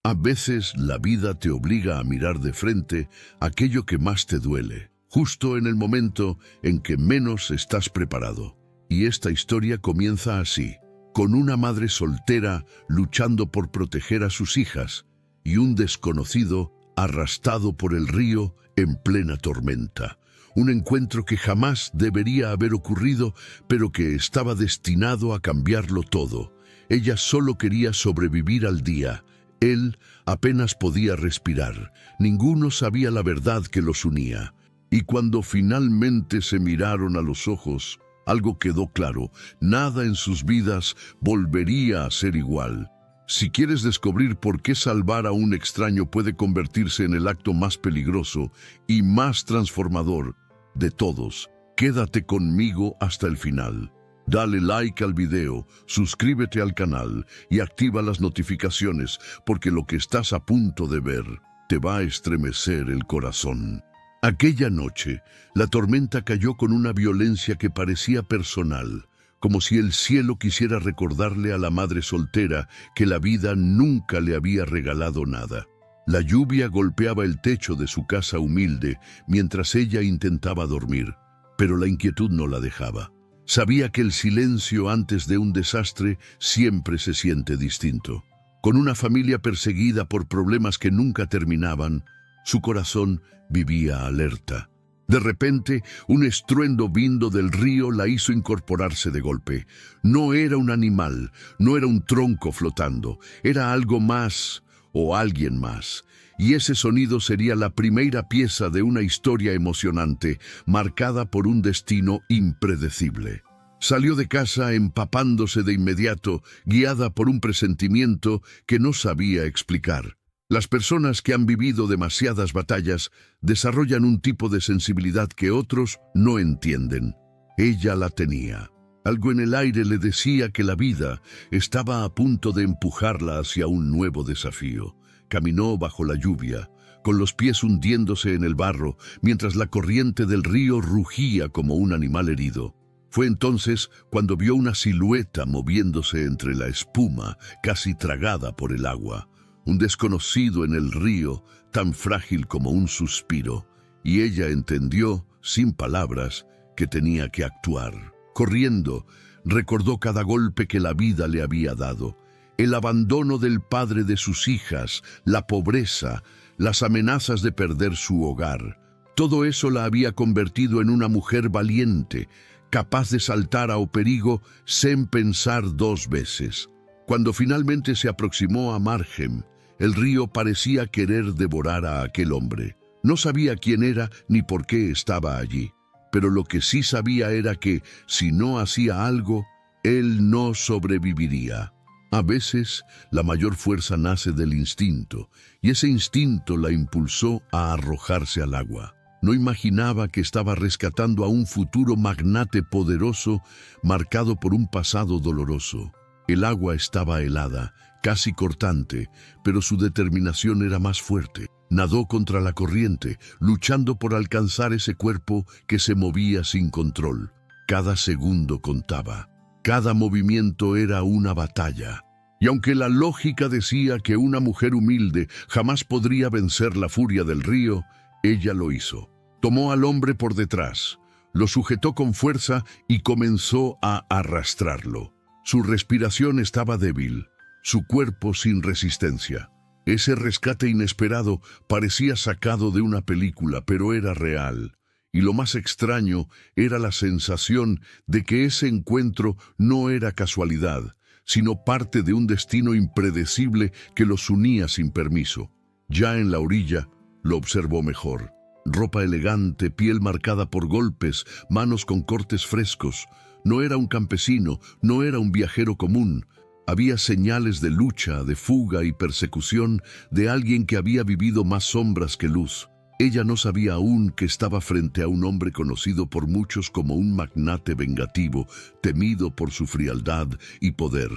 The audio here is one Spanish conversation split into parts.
A veces la vida te obliga a mirar de frente aquello que más te duele, justo en el momento en que menos estás preparado. Y esta historia comienza así, con una madre soltera luchando por proteger a sus hijas y un desconocido arrastrado por el río en plena tormenta. Un encuentro que jamás debería haber ocurrido, pero que estaba destinado a cambiarlo todo. Ella solo quería sobrevivir al día. Él apenas podía respirar. Ninguno sabía la verdad que los unía. Y cuando finalmente se miraron a los ojos, algo quedó claro: nada en sus vidas volvería a ser igual. Si quieres descubrir por qué salvar a un extraño puede convertirse en el acto más peligroso y más transformador de todos, quédate conmigo hasta el final. Dale like al video, suscríbete al canal y activa las notificaciones, porque lo que estás a punto de ver te va a estremecer el corazón. Aquella noche, la tormenta cayó con una violencia que parecía personal, como si el cielo quisiera recordarle a la madre soltera que la vida nunca le había regalado nada. La lluvia golpeaba el techo de su casa humilde mientras ella intentaba dormir, pero la inquietud no la dejaba. Sabía que el silencio antes de un desastre siempre se siente distinto. Con una familia perseguida por problemas que nunca terminaban, su corazón vivía alerta. De repente, un estruendo vino del río la hizo incorporarse de golpe. No era un animal, no era un tronco flotando, era algo más o alguien más. Y ese sonido sería la primera pieza de una historia emocionante, marcada por un destino impredecible. Salió de casa empapándose de inmediato, guiada por un presentimiento que no sabía explicar. Las personas que han vivido demasiadas batallas desarrollan un tipo de sensibilidad que otros no entienden. Ella la tenía. Algo en el aire le decía que la vida estaba a punto de empujarla hacia un nuevo desafío. Caminó bajo la lluvia, con los pies hundiéndose en el barro, mientras la corriente del río rugía como un animal herido. Fue entonces cuando vio una silueta moviéndose entre la espuma, casi tragada por el agua. Un desconocido en el río, tan frágil como un suspiro, y ella entendió, sin palabras, que tenía que actuar. Corriendo, recordó cada golpe que la vida le había dado, el abandono del padre de sus hijas, la pobreza, las amenazas de perder su hogar. Todo eso la había convertido en una mujer valiente, capaz de saltar a perigo sin pensar dos veces. Cuando finalmente se aproximó a Margem, el río parecía querer devorar a aquel hombre. No sabía quién era ni por qué estaba allí, pero lo que sí sabía era que, si no hacía algo, él no sobreviviría. A veces, la mayor fuerza nace del instinto, y ese instinto la impulsó a arrojarse al agua. No imaginaba que estaba rescatando a un futuro magnate poderoso, marcado por un pasado doloroso. El agua estaba helada, casi cortante, pero su determinación era más fuerte. Nadó contra la corriente, luchando por alcanzar ese cuerpo que se movía sin control. Cada segundo contaba. Cada movimiento era una batalla. Y aunque la lógica decía que una mujer humilde jamás podría vencer la furia del río, ella lo hizo. Tomó al hombre por detrás, lo sujetó con fuerza y comenzó a arrastrarlo. Su respiración estaba débil, su cuerpo sin resistencia. Ese rescate inesperado parecía sacado de una película, pero era real. Y lo más extraño era la sensación de que ese encuentro no era casualidad, sino parte de un destino impredecible que los unía sin permiso. Ya en la orilla, lo observó mejor. Ropa elegante, piel marcada por golpes, manos con cortes frescos. No era un campesino, no era un viajero común. Había señales de lucha, de fuga y persecución de alguien que había vivido más sombras que luz. Ella no sabía aún que estaba frente a un hombre conocido por muchos como un magnate vengativo, temido por su frialdad y poder.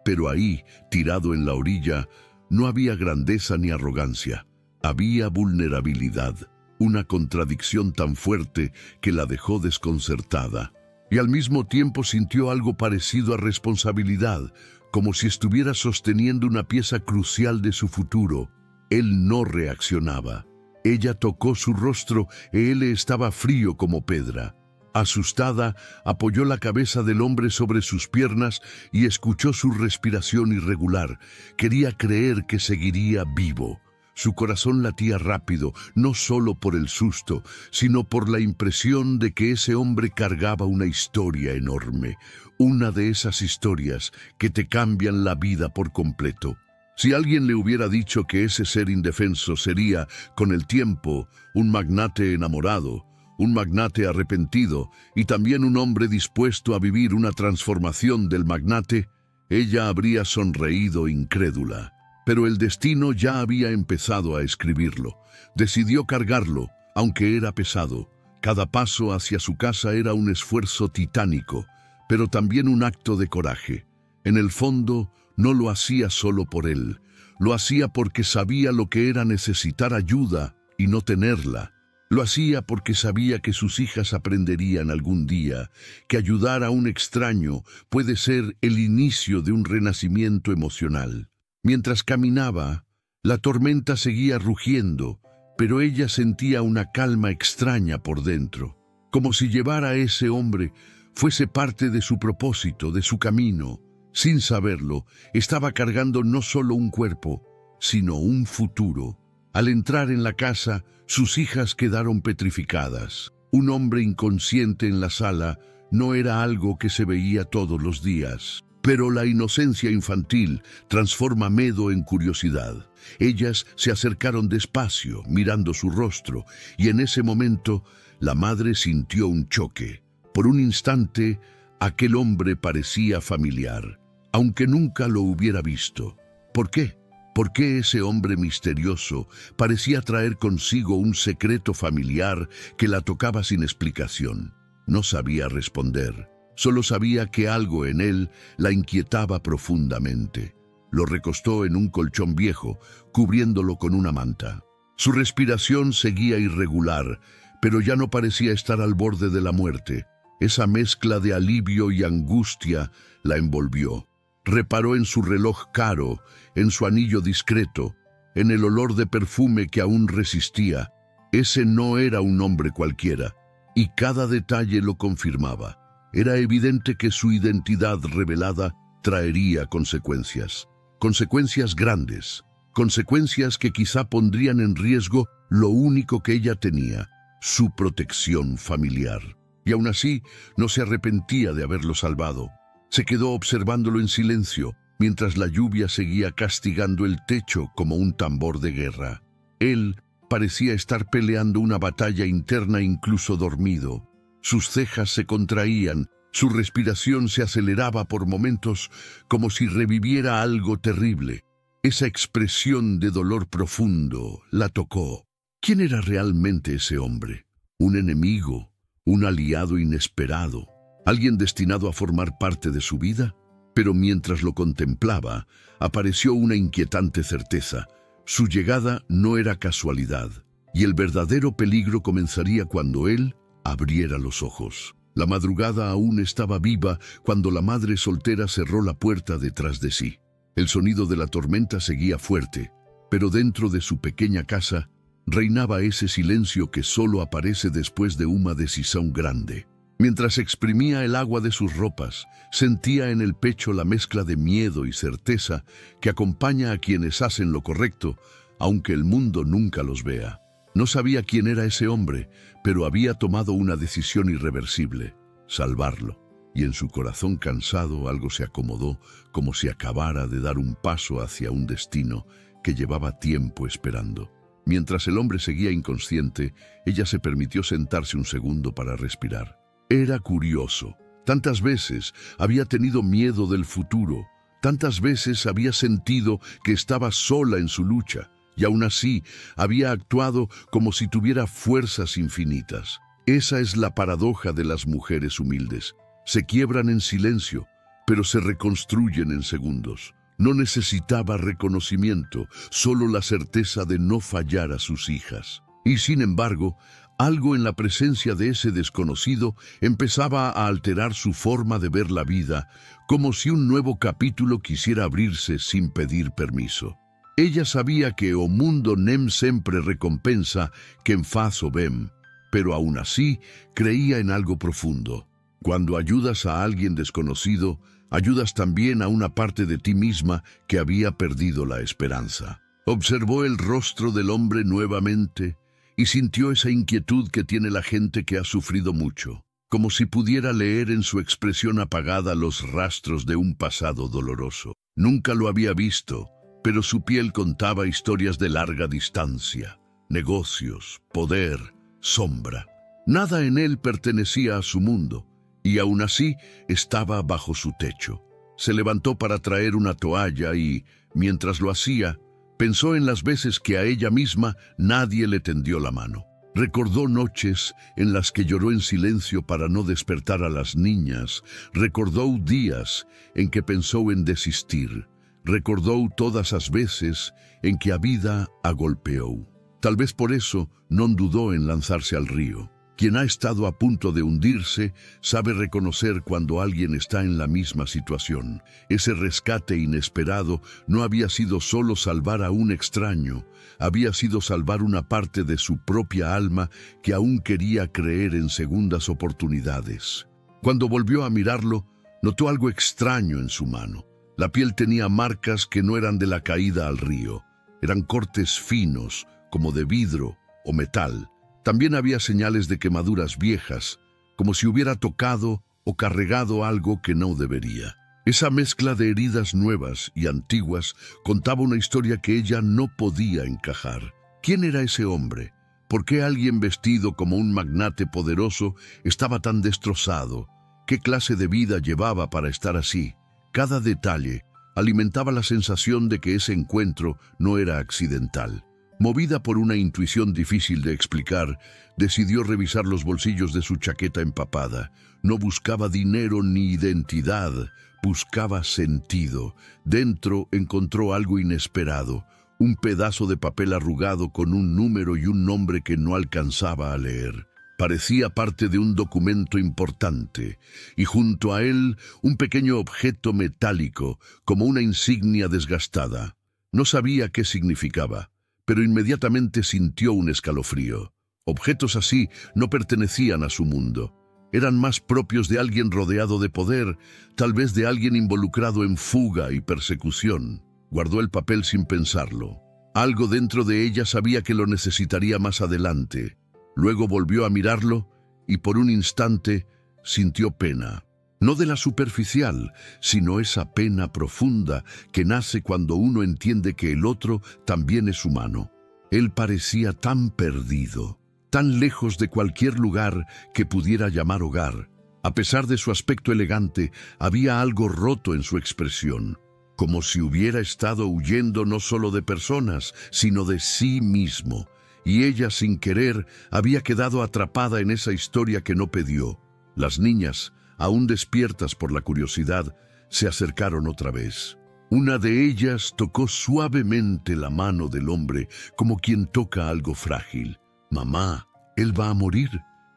Pero ahí, tirado en la orilla, no había grandeza ni arrogancia. Había vulnerabilidad, una contradicción tan fuerte que la dejó desconcertada. Y al mismo tiempo sintió algo parecido a responsabilidad, como si estuviera sosteniendo una pieza crucial de su futuro. Él no reaccionaba. Ella tocó su rostro y él estaba frío como piedra. Asustada, apoyó la cabeza del hombre sobre sus piernas y escuchó su respiración irregular. Quería creer que seguiría vivo. Su corazón latía rápido, no solo por el susto, sino por la impresión de que ese hombre cargaba una historia enorme. Una de esas historias que te cambian la vida por completo. Si alguien le hubiera dicho que ese ser indefenso sería, con el tiempo, un magnate enamorado, un magnate arrepentido y también un hombre dispuesto a vivir una transformación del magnate, ella habría sonreído incrédula. Pero el destino ya había empezado a escribirlo. Decidió cargarlo, aunque era pesado. Cada paso hacia su casa era un esfuerzo titánico, pero también un acto de coraje. En el fondo, no lo hacía solo por él. Lo hacía porque sabía lo que era necesitar ayuda y no tenerla. Lo hacía porque sabía que sus hijas aprenderían algún día que ayudar a un extraño puede ser el inicio de un renacimiento emocional. Mientras caminaba, la tormenta seguía rugiendo, pero ella sentía una calma extraña por dentro, como si llevar a ese hombre fuese parte de su propósito, de su camino. Sin saberlo, estaba cargando no solo un cuerpo, sino un futuro. Al entrar en la casa, sus hijas quedaron petrificadas. Un hombre inconsciente en la sala no era algo que se veía todos los días. Pero la inocencia infantil transforma miedo en curiosidad. Ellas se acercaron despacio, mirando su rostro, y en ese momento la madre sintió un choque. Por un instante, aquel hombre parecía familiar, aunque nunca lo hubiera visto. ¿Por qué? ¿Por qué ese hombre misterioso parecía traer consigo un secreto familiar que la tocaba sin explicación? No sabía responder. Solo sabía que algo en él la inquietaba profundamente. Lo recostó en un colchón viejo, cubriéndolo con una manta. Su respiración seguía irregular, pero ya no parecía estar al borde de la muerte. Esa mezcla de alivio y angustia la envolvió. Reparó en su reloj caro, en su anillo discreto, en el olor de perfume que aún resistía. Ese no era un hombre cualquiera, y cada detalle lo confirmaba. Era evidente que su identidad revelada traería consecuencias. Consecuencias grandes. Consecuencias que quizá pondrían en riesgo lo único que ella tenía, su protección familiar. Y aún así, no se arrepentía de haberlo salvado. Se quedó observándolo en silencio, mientras la lluvia seguía castigando el techo como un tambor de guerra. Él parecía estar peleando una batalla interna incluso dormido. Sus cejas se contraían, su respiración se aceleraba por momentos como si reviviera algo terrible. Esa expresión de dolor profundo la tocó. ¿Quién era realmente ese hombre? ¿Un enemigo? ¿Un aliado inesperado? ¿Alguien destinado a formar parte de su vida? Pero mientras lo contemplaba, apareció una inquietante certeza. Su llegada no era casualidad, y el verdadero peligro comenzaría cuando él abriera los ojos. La madrugada aún estaba viva cuando la madre soltera cerró la puerta detrás de sí. El sonido de la tormenta seguía fuerte, pero dentro de su pequeña casa reinaba ese silencio que solo aparece después de una decisión grande. Mientras exprimía el agua de sus ropas, sentía en el pecho la mezcla de miedo y certeza que acompaña a quienes hacen lo correcto, aunque el mundo nunca los vea. No sabía quién era ese hombre, pero había tomado una decisión irreversible: salvarlo. Y en su corazón cansado algo se acomodó, como si acabara de dar un paso hacia un destino que llevaba tiempo esperando. Mientras el hombre seguía inconsciente, ella se permitió sentarse un segundo para respirar. Era curioso. Tantas veces había tenido miedo del futuro. Tantas veces había sentido que estaba sola en su lucha. Y aún así había actuado como si tuviera fuerzas infinitas. Esa es la paradoja de las mujeres humildes. Se quiebran en silencio, pero se reconstruyen en segundos. No necesitaba reconocimiento, solo la certeza de no fallar a sus hijas. Y sin embargo, Algo en la presencia de ese desconocido empezaba a alterar su forma de ver la vida, como si un nuevo capítulo quisiera abrirse sin pedir permiso. Ella sabía que o mundo nem sempre recompensa quem faz o bem, pero aún así creía en algo profundo. Cuando ayudas a alguien desconocido, ayudas también a una parte de ti misma que había perdido la esperanza. Observó el rostro del hombre nuevamente y sintió esa inquietud que tiene la gente que ha sufrido mucho, como si pudiera leer en su expresión apagada los rastros de un pasado doloroso. Nunca lo había visto, pero su piel contaba historias de larga distancia, negocios, poder, sombra. Nada en él pertenecía a su mundo, y aún así estaba bajo su techo. Se levantó para traer una toalla y, mientras lo hacía, pensó en las veces que a ella misma nadie le tendió la mano. Recordó noches en las que lloró en silencio para no despertar a las niñas. Recordó días en que pensó en desistir. Recordó todas as veces en que a vida a golpeou. Tal vez por eso no dudó en lanzarse al río. Quien ha estado a punto de hundirse sabe reconocer cuando alguien está en la misma situación. Ese rescate inesperado no había sido solo salvar a un extraño, había sido salvar una parte de su propia alma que aún quería creer en segundas oportunidades. Cuando volvió a mirarlo, notó algo extraño en su mano. La piel tenía marcas que no eran de la caída al río. Eran cortes finos, como de vidrio o metal. También había señales de quemaduras viejas, como si hubiera tocado o cargado algo que no debería. Esa mezcla de heridas nuevas y antiguas contaba una historia que ella no podía encajar. ¿Quién era ese hombre? ¿Por qué alguien vestido como un magnate poderoso estaba tan destrozado? ¿Qué clase de vida llevaba para estar así? Cada detalle alimentaba la sensación de que ese encuentro no era accidental. Movida por una intuición difícil de explicar, decidió revisar los bolsillos de su chaqueta empapada. No buscaba dinero ni identidad, buscaba sentido. Dentro encontró algo inesperado, un pedazo de papel arrugado con un número y un nombre que no alcanzaba a leer. Parecía parte de un documento importante, y junto a él un pequeño objeto metálico, como una insignia desgastada. No sabía qué significaba, pero inmediatamente sintió un escalofrío. Objetos así no pertenecían a su mundo. Eran más propios de alguien rodeado de poder, tal vez de alguien involucrado en fuga y persecución. Guardó el papel sin pensarlo. Algo dentro de ella sabía que lo necesitaría más adelante. Luego volvió a mirarlo y por un instante sintió pena. No de la superficial, sino esa pena profunda que nace cuando uno entiende que el otro también es humano. Él parecía tan perdido, tan lejos de cualquier lugar que pudiera llamar hogar. A pesar de su aspecto elegante, había algo roto en su expresión, como si hubiera estado huyendo no solo de personas, sino de sí mismo. Y ella, sin querer, había quedado atrapada en esa historia que no pidió. Las niñas, aún despiertas por la curiosidad, se acercaron otra vez. Una de ellas tocó suavemente la mano del hombre, como quien toca algo frágil. «Mamá, ¿él va a morir?»,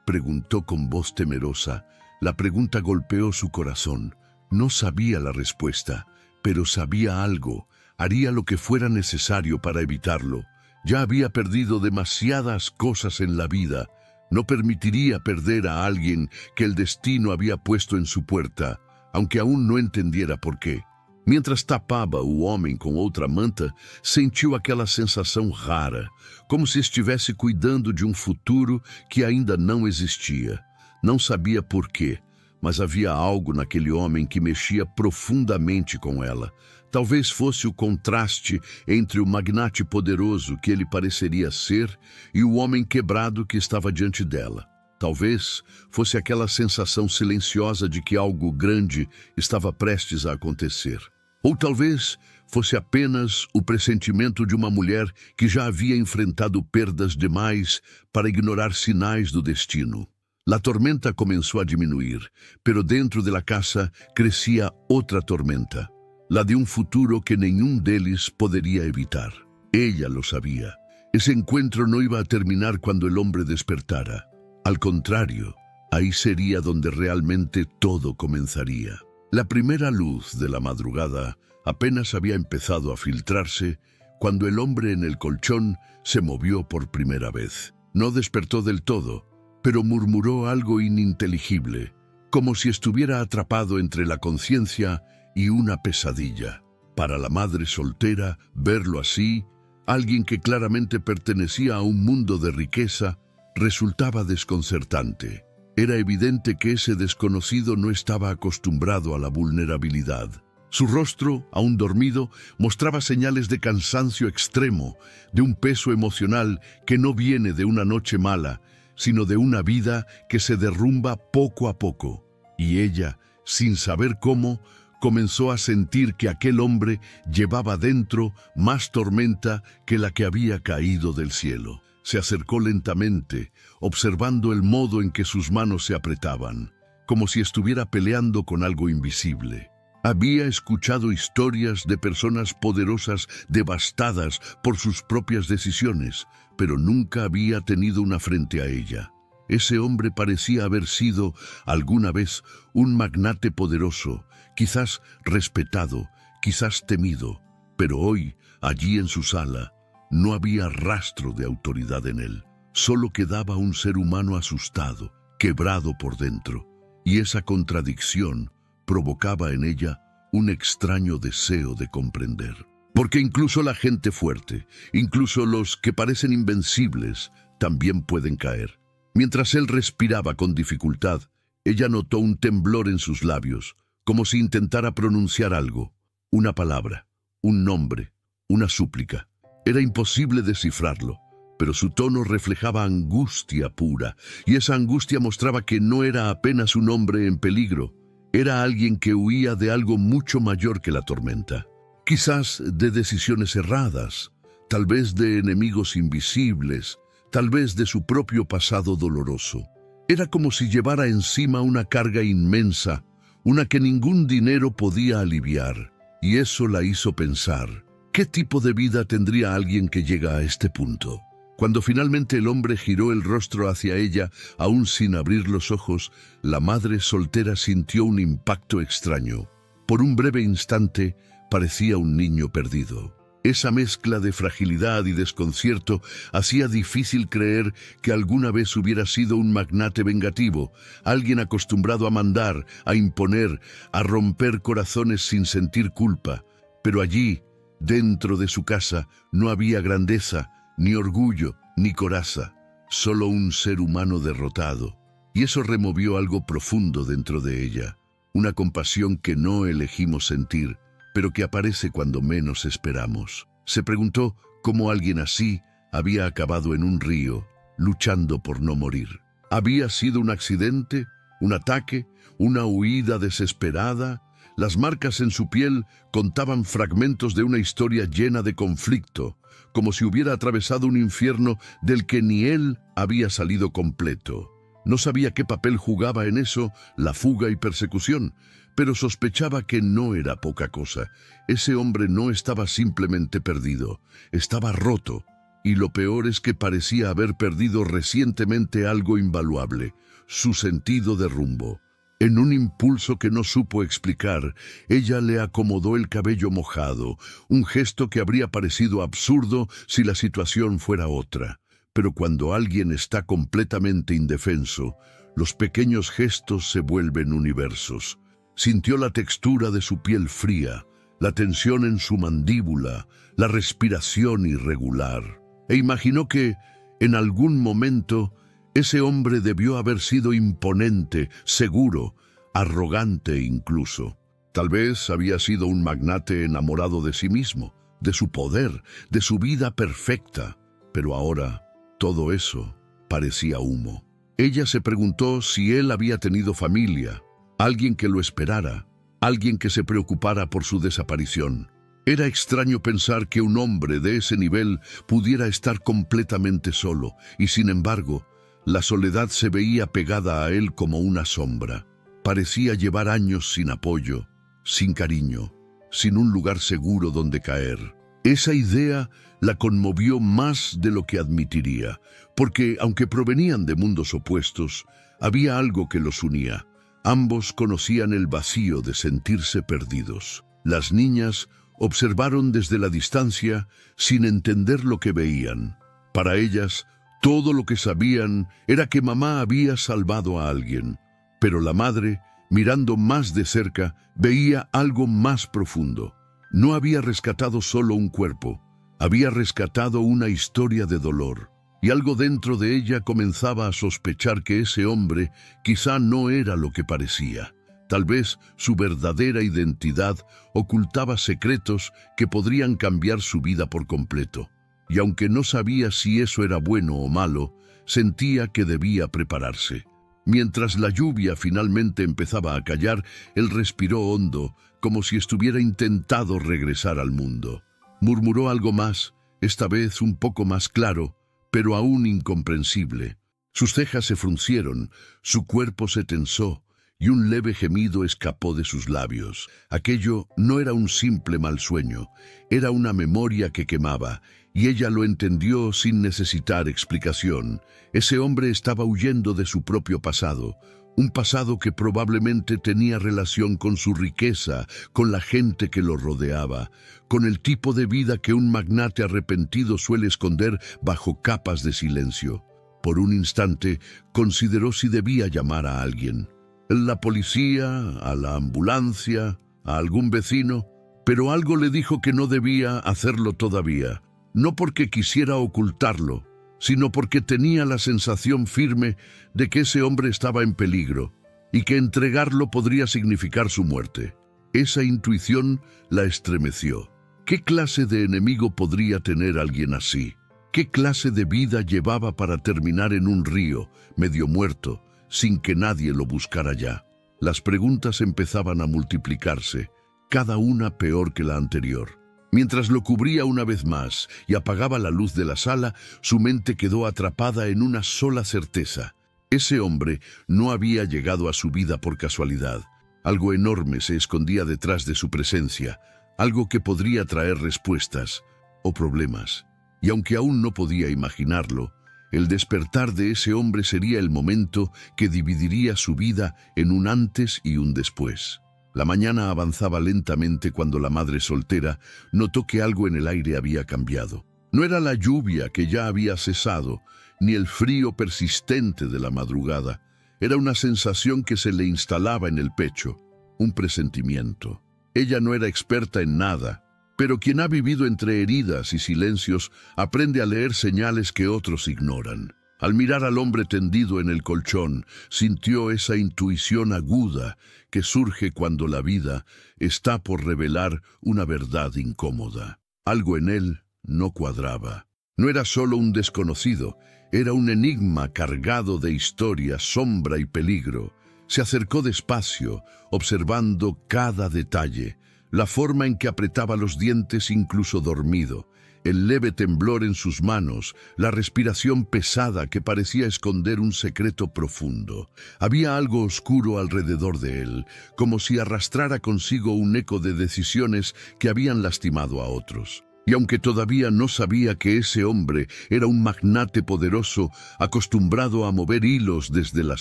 preguntó con voz temerosa. La pregunta golpeó su corazón. No sabía la respuesta, pero sabía algo. Haría lo que fuera necesario para evitarlo. Ya había perdido demasiadas cosas en la vida. No permitiría perder a alguien que el destino había puesto en su puerta, aunque aún no entendiera por quê. Mientras tapava o homem com outra manta, sentiu aquela sensação rara, como se estivesse cuidando de um futuro que ainda não existia. Não sabia por quê, mas havia algo naquele homem que mexia profundamente com ela. Talvez fosse o contraste entre o magnate poderoso que ele pareceria ser e o homem quebrado que estava diante dela. Talvez fosse aquela sensação silenciosa de que algo grande estava prestes a acontecer. Ou talvez fosse apenas o pressentimento de uma mulher que já havia enfrentado perdas demais para ignorar sinais do destino. La tormenta comenzó a diminuir, pero dentro de la casa crecía otra tormenta, la de un futuro que nenhum deles poderia evitar. Ella lo sabía. Ese encuentro no iba a terminar cuando el hombre despertara. Al contrario, ahí sería donde realmente todo comenzaría. La primera luz de la madrugada apenas había empezado a filtrarse cuando el hombre en el colchón se movió por primera vez. No despertó del todo, pero murmuró algo ininteligible, como si estuviera atrapado entre la conciencia y una pesadilla. Para la madre soltera, verlo así, alguien que claramente pertenecía a un mundo de riqueza, resultaba desconcertante. Era evidente que ese desconocido no estaba acostumbrado a la vulnerabilidad. Su rostro, aún dormido, mostraba señales de cansancio extremo, de un peso emocional que no viene de una noche mala, sino de una vida que se derrumba poco a poco. Y ella, sin saber cómo, comenzó a sentir que aquel hombre llevaba dentro más tormenta que la que había caído del cielo. Se acercó lentamente, observando el modo en que sus manos se apretaban, como si estuviera peleando con algo invisible. Había escuchado historias de personas poderosas devastadas por sus propias decisiones, pero nunca había tenido una frente a ella. Ese hombre parecía haber sido, alguna vez, un magnate poderoso, quizás respetado, quizás temido, pero hoy, allí en su sala, no había rastro de autoridad en él. Solo quedaba un ser humano asustado, quebrado por dentro, y esa contradicción provocaba en ella un extraño deseo de comprender. Porque incluso la gente fuerte, incluso los que parecen invencibles, también pueden caer. Mientras él respiraba con dificultad, ella notó un temblor en sus labios, como si intentara pronunciar algo, una palabra, un nombre, una súplica. Era imposible descifrarlo, pero su tono reflejaba angustia pura, y esa angustia mostraba que no era apenas un hombre en peligro, era alguien que huía de algo mucho mayor que la tormenta. Quizás de decisiones erradas, tal vez de enemigos invisibles, tal vez de su propio pasado doloroso. Era como si llevara encima una carga inmensa, una que ningún dinero podía aliviar, y eso la hizo pensar, ¿qué tipo de vida tendría alguien que llega a este punto? Cuando finalmente el hombre giró el rostro hacia ella, aún sin abrir los ojos, la madre soltera sintió un impacto extraño. Por un breve instante, parecía un niño perdido. Esa mezcla de fragilidad y desconcierto hacía difícil creer que alguna vez hubiera sido un magnate vengativo, alguien acostumbrado a mandar, a imponer, a romper corazones sin sentir culpa. Pero allí, dentro de su casa, no había grandeza, ni orgullo, ni coraza, solo un ser humano derrotado. Y eso removió algo profundo dentro de ella, una compasión que no elegimos sentir, pero que aparece cuando menos esperamos. Se preguntó cómo alguien así había acabado en un río, luchando por no morir. ¿Había sido un accidente, un ataque, una huida desesperada? Las marcas en su piel contaban fragmentos de una historia llena de conflicto, como si hubiera atravesado un infierno del que ni él había salido completo. No sabía qué papel jugaba en eso la fuga y persecución, pero sospechaba que no era poca cosa. Ese hombre no estaba simplemente perdido, estaba roto, y lo peor es que parecía haber perdido recientemente algo invaluable, su sentido de rumbo. En un impulso que no supo explicar, ella le acomodó el cabello mojado, un gesto que habría parecido absurdo si la situación fuera otra. Pero cuando alguien está completamente indefenso, los pequeños gestos se vuelven universos. Sintió la textura de su piel fría, la tensión en su mandíbula, la respiración irregular, e imaginó que, en algún momento, ese hombre debió haber sido imponente, seguro, arrogante incluso. Tal vez había sido un magnate enamorado de sí mismo, de su poder, de su vida perfecta. Pero ahora, todo eso parecía humo. Ella se preguntó si él había tenido familia, alguien que lo esperara, alguien que se preocupara por su desaparición. Era extraño pensar que un hombre de ese nivel pudiera estar completamente solo, y sin embargo, la soledad se veía pegada a él como una sombra. Parecía llevar años sin apoyo, sin cariño, sin un lugar seguro donde caer. Esa idea la conmovió más de lo que admitiría, porque, aunque provenían de mundos opuestos, había algo que los unía. Ambos conocían el vacío de sentirse perdidos. Las niñas observaron desde la distancia sin entender lo que veían. Para ellas, todo lo que sabían era que mamá había salvado a alguien, pero la madre, mirando más de cerca, veía algo más profundo. No había rescatado solo un cuerpo, había rescatado una historia de dolor, y algo dentro de ella comenzaba a sospechar que ese hombre quizá no era lo que parecía. Tal vez su verdadera identidad ocultaba secretos que podrían cambiar su vida por completo. Y aunque no sabía si eso era bueno o malo, sentía que debía prepararse. Mientras la lluvia finalmente empezaba a callar, él respiró hondo, como si estuviera intentando regresar al mundo. Murmuró algo más, esta vez un poco más claro, pero aún incomprensible. Sus cejas se fruncieron, su cuerpo se tensó, y un leve gemido escapó de sus labios. Aquello no era un simple mal sueño, era una memoria que quemaba, y ella lo entendió sin necesitar explicación. Ese hombre estaba huyendo de su propio pasado, un pasado que probablemente tenía relación con su riqueza, con la gente que lo rodeaba, con el tipo de vida que un magnate arrepentido suele esconder bajo capas de silencio. Por un instante, consideró si debía llamar a alguien. La policía, a la ambulancia, a algún vecino, pero algo le dijo que no debía hacerlo todavía, no porque quisiera ocultarlo, sino porque tenía la sensación firme de que ese hombre estaba en peligro y que entregarlo podría significar su muerte. Esa intuición la estremeció. ¿Qué clase de enemigo podría tener alguien así? ¿Qué clase de vida llevaba para terminar en un río, medio muerto, sin que nadie lo buscara ya? Las preguntas empezaban a multiplicarse, cada una peor que la anterior. Mientras lo cubría una vez más y apagaba la luz de la sala, su mente quedó atrapada en una sola certeza. Ese hombre no había llegado a su vida por casualidad. Algo enorme se escondía detrás de su presencia, algo que podría traer respuestas o problemas. Y aunque aún no podía imaginarlo, el despertar de ese hombre sería el momento que dividiría su vida en un antes y un después. La mañana avanzaba lentamente cuando la madre soltera notó que algo en el aire había cambiado. No era la lluvia que ya había cesado, ni el frío persistente de la madrugada. Era una sensación que se le instalaba en el pecho, un presentimiento. Ella no era experta en nada, pero quien ha vivido entre heridas y silencios aprende a leer señales que otros ignoran. Al mirar al hombre tendido en el colchón, sintió esa intuición aguda que surge cuando la vida está por revelar una verdad incómoda. Algo en él no cuadraba. No era solo un desconocido, era un enigma cargado de historia, sombra y peligro. Se acercó despacio, observando cada detalle, la forma en que apretaba los dientes incluso dormido, el leve temblor en sus manos, la respiración pesada que parecía esconder un secreto profundo. Había algo oscuro alrededor de él, como si arrastrara consigo un eco de decisiones que habían lastimado a otros. Y aunque todavía no sabía que ese hombre era un magnate poderoso, acostumbrado a mover hilos desde las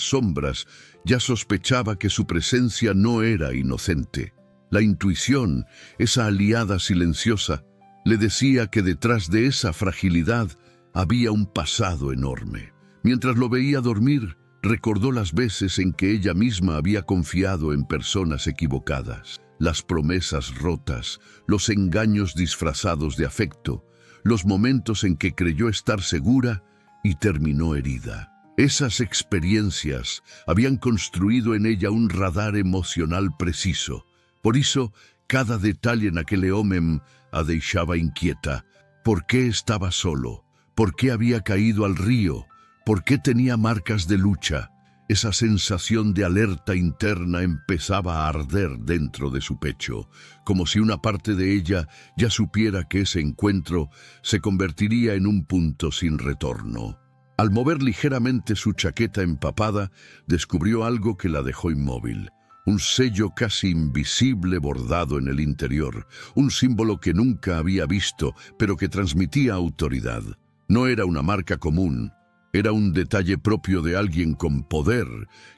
sombras, ya sospechaba que su presencia no era inocente. La intuición, esa aliada silenciosa, le decía que detrás de esa fragilidad había un pasado enorme. Mientras lo veía dormir, recordó las veces en que ella misma había confiado en personas equivocadas, las promesas rotas, los engaños disfrazados de afecto, los momentos en que creyó estar segura y terminó herida. Esas experiencias habían construido en ella un radar emocional preciso. Por eso, cada detalle en aquel hombre la dejaba inquieta. ¿Por qué estaba solo? ¿Por qué había caído al río? ¿Por qué tenía marcas de lucha? Esa sensación de alerta interna empezaba a arder dentro de su pecho, como si una parte de ella ya supiera que ese encuentro se convertiría en un punto sin retorno. Al mover ligeramente su chaqueta empapada, descubrió algo que la dejó inmóvil. un sello casi invisible bordado en el interior, un símbolo que nunca había visto, pero que transmitía autoridad. No era una marca común, era un detalle propio de alguien con poder,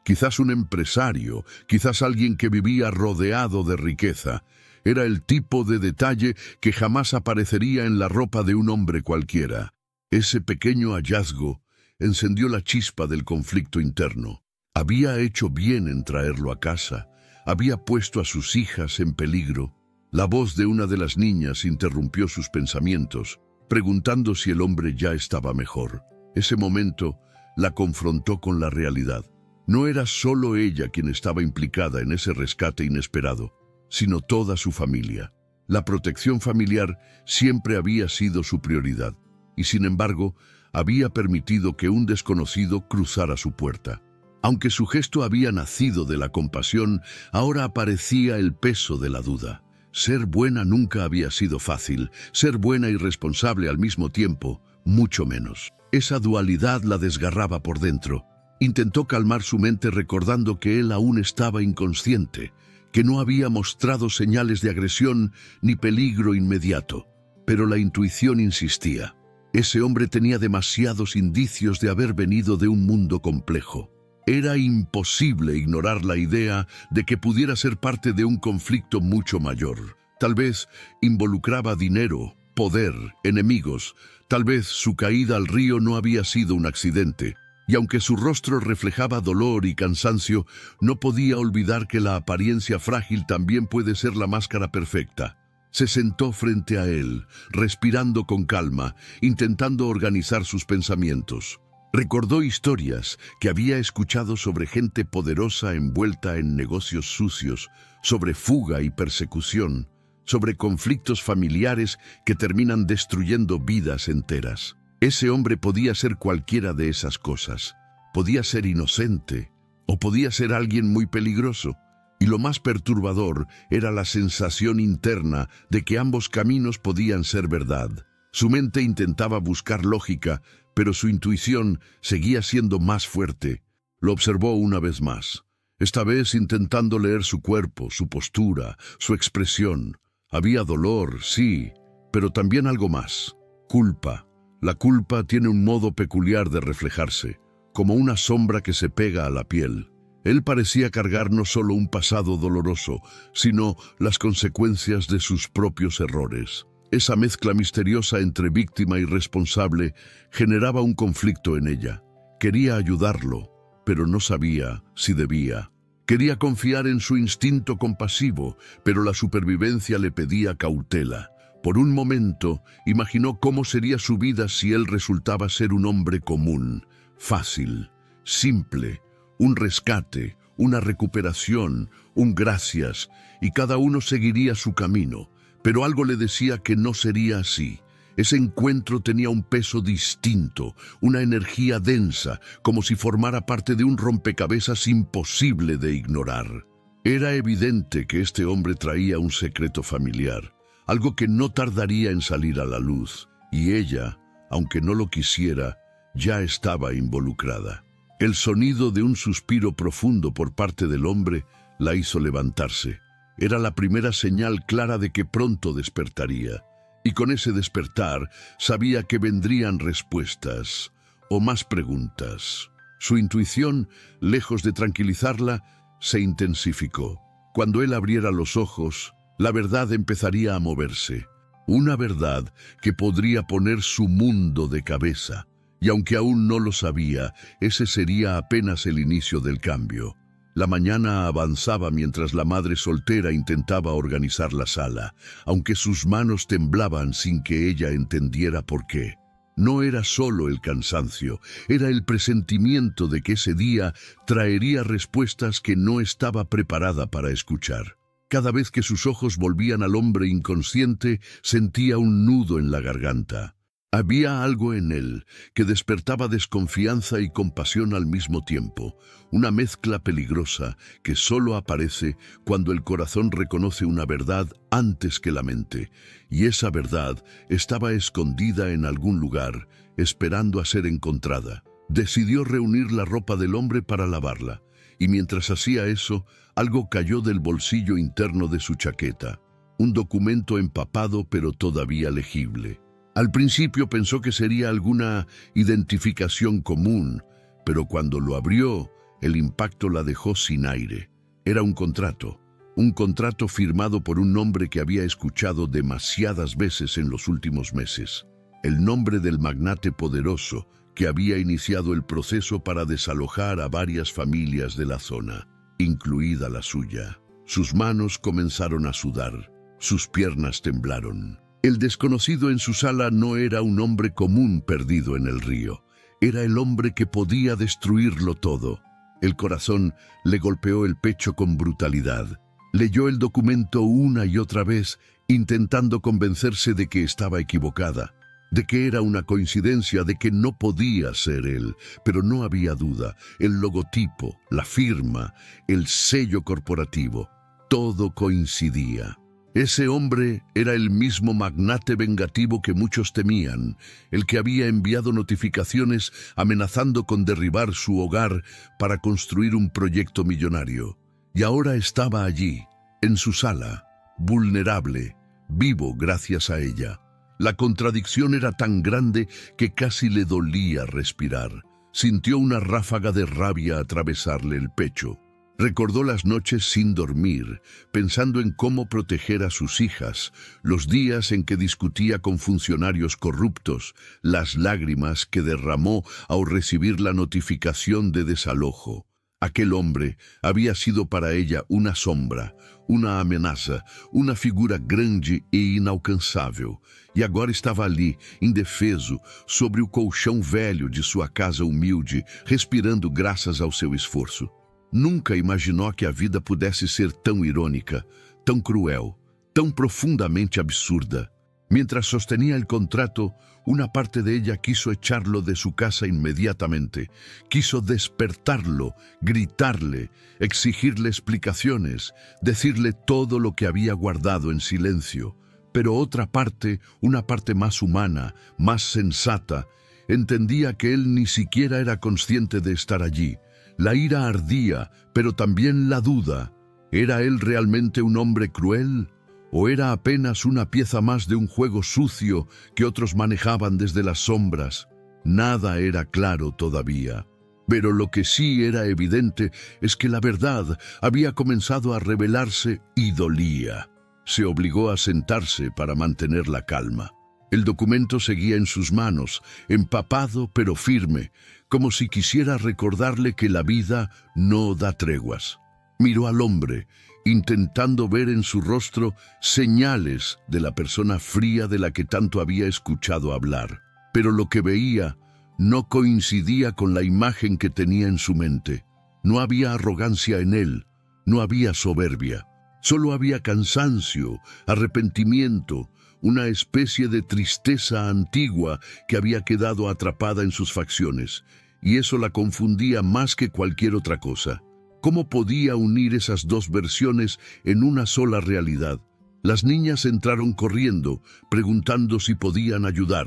quizás un empresario, quizás alguien que vivía rodeado de riqueza. Era el tipo de detalle que jamás aparecería en la ropa de un hombre cualquiera. Ese pequeño hallazgo encendió la chispa del conflicto interno. Había hecho bien en traerlo a casa. Había puesto a sus hijas en peligro. La voz de una de las niñas interrumpió sus pensamientos, preguntando si el hombre ya estaba mejor. Ese momento la confrontó con la realidad. No era solo ella quien estaba implicada en ese rescate inesperado, sino toda su familia. La protección familiar siempre había sido su prioridad, y sin embargo, había permitido que un desconocido cruzara su puerta. Aunque su gesto había nacido de la compasión, ahora aparecía el peso de la duda. Ser buena nunca había sido fácil, ser buena y responsable al mismo tiempo, mucho menos. Esa dualidad la desgarraba por dentro. Intentó calmar su mente recordando que él aún estaba inconsciente, que no había mostrado señales de agresión ni peligro inmediato. Pero la intuición insistía. Ese hombre tenía demasiados indicios de haber venido de un mundo complejo. Era imposible ignorar la idea de que pudiera ser parte de un conflicto mucho mayor. Tal vez involucraba dinero, poder, enemigos. Tal vez su caída al río no había sido un accidente. Y aunque su rostro reflejaba dolor y cansancio, no podía olvidar que la apariencia frágil también puede ser la máscara perfecta. Se sentó frente a él, respirando con calma, intentando organizar sus pensamientos. Recordó historias que había escuchado sobre gente poderosa envuelta en negocios sucios, sobre fuga y persecución, sobre conflictos familiares que terminan destruyendo vidas enteras. Ese hombre podía ser cualquiera de esas cosas. Podía ser inocente o podía ser alguien muy peligroso. Y lo más perturbador era la sensación interna de que ambos caminos podían ser verdad. Su mente intentaba buscar lógica, pero su intuición seguía siendo más fuerte. Lo observó una vez más, esta vez intentando leer su cuerpo, su postura, su expresión. Había dolor, sí, pero también algo más. Culpa. La culpa tiene un modo peculiar de reflejarse, como una sombra que se pega a la piel. Él parecía cargar no solo un pasado doloroso, sino las consecuencias de sus propios errores. Esa mezcla misteriosa entre víctima y responsable generaba un conflicto en ella. Quería ayudarlo, pero no sabía si debía. Quería confiar en su instinto compasivo, pero la supervivencia le pedía cautela. Por un momento, imaginó cómo sería su vida si él resultaba ser un hombre común, fácil, simple, un rescate, una recuperación, un gracias, y cada uno seguiría su camino. Pero algo le decía que no sería así. Ese encuentro tenía un peso distinto, una energía densa, como si formara parte de un rompecabezas imposible de ignorar. Era evidente que este hombre traía un secreto familiar, algo que no tardaría en salir a la luz, y ella, aunque no lo quisiera, ya estaba involucrada. El sonido de un suspiro profundo por parte del hombre la hizo levantarse. Era la primera señal clara de que pronto despertaría. Y con ese despertar sabía que vendrían respuestas o más preguntas. Su intuición, lejos de tranquilizarla, se intensificó. Cuando él abriera los ojos, la verdad empezaría a moverse. Una verdad que podría poner su mundo de cabeza. Y aunque aún no lo sabía, ese sería apenas el inicio del cambio. La mañana avanzaba mientras la madre soltera intentaba organizar la sala, aunque sus manos temblaban sin que ella entendiera por qué. No era solo el cansancio, era el presentimiento de que ese día traería respuestas que no estaba preparada para escuchar. Cada vez que sus ojos volvían al hombre inconsciente, sentía un nudo en la garganta. Había algo en él que despertaba desconfianza y compasión al mismo tiempo, una mezcla peligrosa que solo aparece cuando el corazón reconoce una verdad antes que la mente, y esa verdad estaba escondida en algún lugar, esperando a ser encontrada. Decidió reunir la ropa del hombre para lavarla, y mientras hacía eso, algo cayó del bolsillo interno de su chaqueta. Un documento empapado pero todavía legible. Al principio pensó que sería alguna identificación común, pero cuando lo abrió, el impacto la dejó sin aire. Era un contrato firmado por un nombre que había escuchado demasiadas veces en los últimos meses. El nombre del magnate poderoso que había iniciado el proceso para desalojar a varias familias de la zona, incluida la suya. Sus manos comenzaron a sudar, sus piernas temblaron. El desconocido en su sala no era un hombre común perdido en el río. Era el hombre que podía destruirlo todo. El corazón le golpeó el pecho con brutalidad. Leyó el documento una y otra vez, intentando convencerse de que estaba equivocada, de que era una coincidencia, de que no podía ser él. Pero no había duda. El logotipo, la firma, el sello corporativo, todo coincidía. Ese hombre era el mismo magnate vengativo que muchos temían, el que había enviado notificaciones amenazando con derribar su hogar para construir un proyecto millonario. Y ahora estaba allí, en su sala, vulnerable, vivo gracias a ella. La contradicción era tan grande que casi le dolía respirar. Sintió una ráfaga de rabia atravesarle el pecho. Recordó las noches sin dormir, pensando en cómo proteger a sus hijas, los días en que discutía con funcionarios corruptos, las lágrimas que derramó al recibir la notificación de desalojo. Aquel hombre había sido para ella una sombra, una amenaza, una figura grande e inalcançável. E agora estava ali, indefeso, sobre o colchão velho de sua casa humilde, respirando graças ao seu esforço. Nunca imaginou que a vida pudesse ser tão irônica, tão cruel, tão profundamente absurda. Mientras sostenía el contrato, una parte de ella quiso echarlo de su casa inmediatamente. Quiso despertarlo, gritarle, exigirle explicaciones, decirle todo lo que había guardado en silencio. Pero otra parte, una parte más humana, más sensata, entendía que él ni siquiera era consciente de estar allí. La ira ardía, pero también la duda. ¿Era él realmente un hombre cruel? ¿O era apenas una pieza más de un juego sucio que otros manejaban desde las sombras? Nada era claro todavía. Pero lo que sí era evidente es que la verdad había comenzado a revelarse y dolía. Se obligó a sentarse para mantener la calma. El documento seguía en sus manos, empapado pero firme, como si quisiera recordarle que la vida no da treguas. Miró al hombre, intentando ver en su rostro señales de la persona fría de la que tanto había escuchado hablar. Pero lo que veía no coincidía con la imagen que tenía en su mente. No había arrogancia en él, no había soberbia. Solo había cansancio, arrepentimiento, una especie de tristeza antigua que había quedado atrapada en sus facciones, y eso la confundía más que cualquier otra cosa. ¿Cómo podía unir esas dos versiones en una sola realidad? Las niñas entraron corriendo, preguntando si podían ayudar.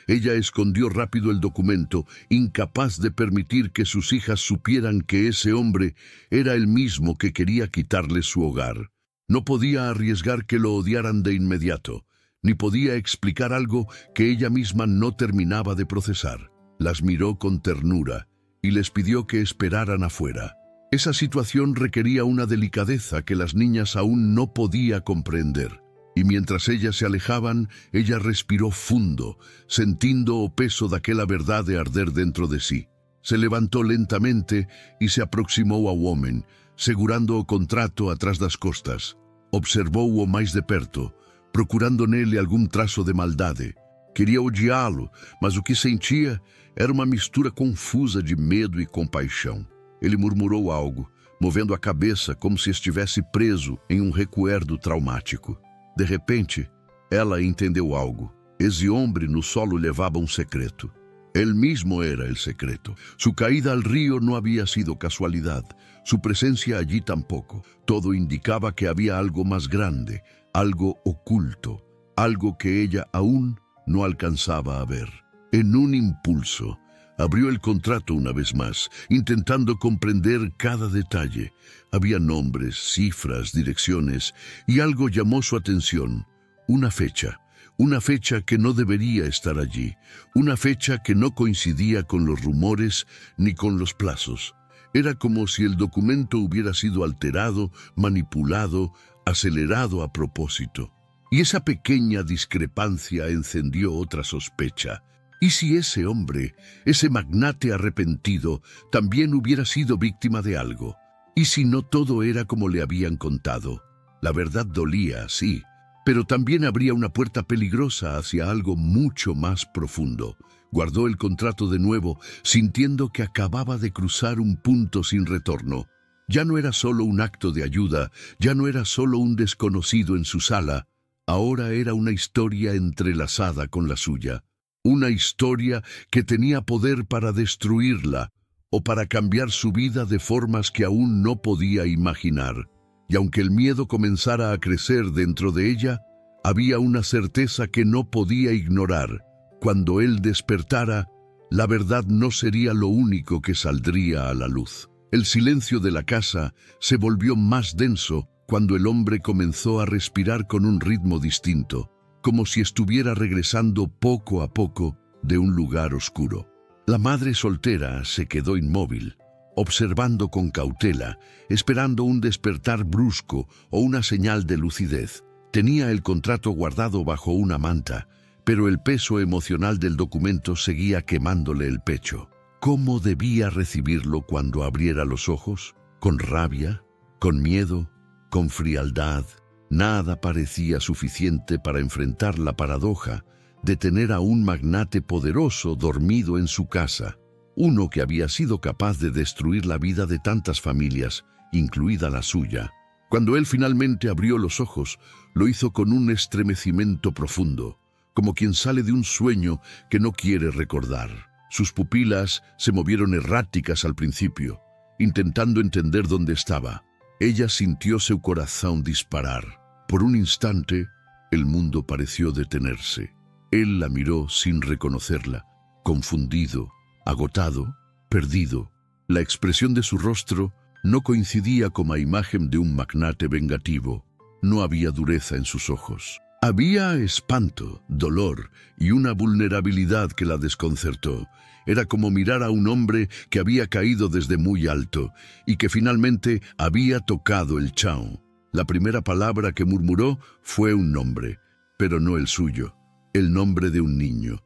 Ella escondió rápido el documento, incapaz de permitir que sus hijas supieran que ese hombre era el mismo que quería quitarles su hogar. No podía arriesgar que lo odiaran de inmediato, ni podía explicar algo que ella misma no terminaba de procesar. Las miró con ternura y les pidió que esperaran afuera. Esa situación requería una delicadeza que las niñas aún no podía comprender. Y mientras ellas se alejaban, ella respiró fundo, sintiendo o peso daquela verdade arder dentro de sí. Se levantó lentamente y se aproximou ao homem, segurando o contrato atrás das costas. Observou-o mais de perto, procurando nele algum traço de maldade. Queria odiá-lo, mas o que sentia era uma mistura confusa de medo e compaixão. Ele murmurou algo, movendo a cabeça como se estivesse preso em um recuerdo traumático. De repente, ela entendeu algo. Esse homem no solo levava um secreto. Él mismo era el secreto. Su caída al río no había sido casualidad. Su presencia allí tampoco. Todo indicaba que había algo más grande, algo oculto, algo que ella aún no alcanzaba a ver. En un impulso, Abrió el contrato una vez más, intentando comprender cada detalle. Había nombres, cifras, direcciones, y algo llamó su atención. Una fecha que no debería estar allí, una fecha que no coincidía con los rumores ni con los plazos. Era como si el documento hubiera sido alterado, manipulado, acelerado a propósito. Y esa pequeña discrepancia encendió otra sospecha. ¿Y si ese hombre, ese magnate arrepentido, también hubiera sido víctima de algo? ¿Y si no todo era como le habían contado? La verdad dolía, sí, pero también abría una puerta peligrosa hacia algo mucho más profundo. Guardó el contrato de nuevo, sintiendo que acababa de cruzar un punto sin retorno. Ya no era solo un acto de ayuda, ya no era solo un desconocido en su sala, ahora era una historia entrelazada con la suya. Una historia que tenía poder para destruirla o para cambiar su vida de formas que aún no podía imaginar. Y aunque el miedo comenzara a crecer dentro de ella, había una certeza que no podía ignorar. Cuando él despertara, la verdad no sería lo único que saldría a la luz. El silencio de la casa se volvió más denso cuando el hombre comenzó a respirar con un ritmo distinto, como si estuviera regresando poco a poco de un lugar oscuro. La madre soltera se quedó inmóvil, observando con cautela, esperando un despertar brusco o una señal de lucidez. Tenía el contrato guardado bajo una manta, pero el peso emocional del documento seguía quemándole el pecho. ¿Cómo debía recibirlo cuando abriera los ojos? ¿Con rabia? ¿Con miedo? ¿Con frialdad? Nada parecía suficiente para enfrentar la paradoja de tener a un magnate poderoso dormido en su casa, uno que había sido capaz de destruir la vida de tantas familias, incluida la suya. Cuando él finalmente abrió los ojos, lo hizo con un estremecimiento profundo, como quien sale de un sueño que no quiere recordar. Sus pupilas se movieron erráticas al principio, intentando entender dónde estaba. Ella sintió su corazón disparar. Por un instante, el mundo pareció detenerse. Él la miró sin reconocerla, confundido, agotado, perdido. La expresión de su rostro no coincidía con la imagen de un magnate vengativo. No había dureza en sus ojos. Había espanto, dolor y una vulnerabilidad que la desconcertó. Era como mirar a un hombre que había caído desde muy alto y que finalmente había tocado el chao. La primera palabra que murmuró fue un nombre, pero no el suyo, el nombre de un niño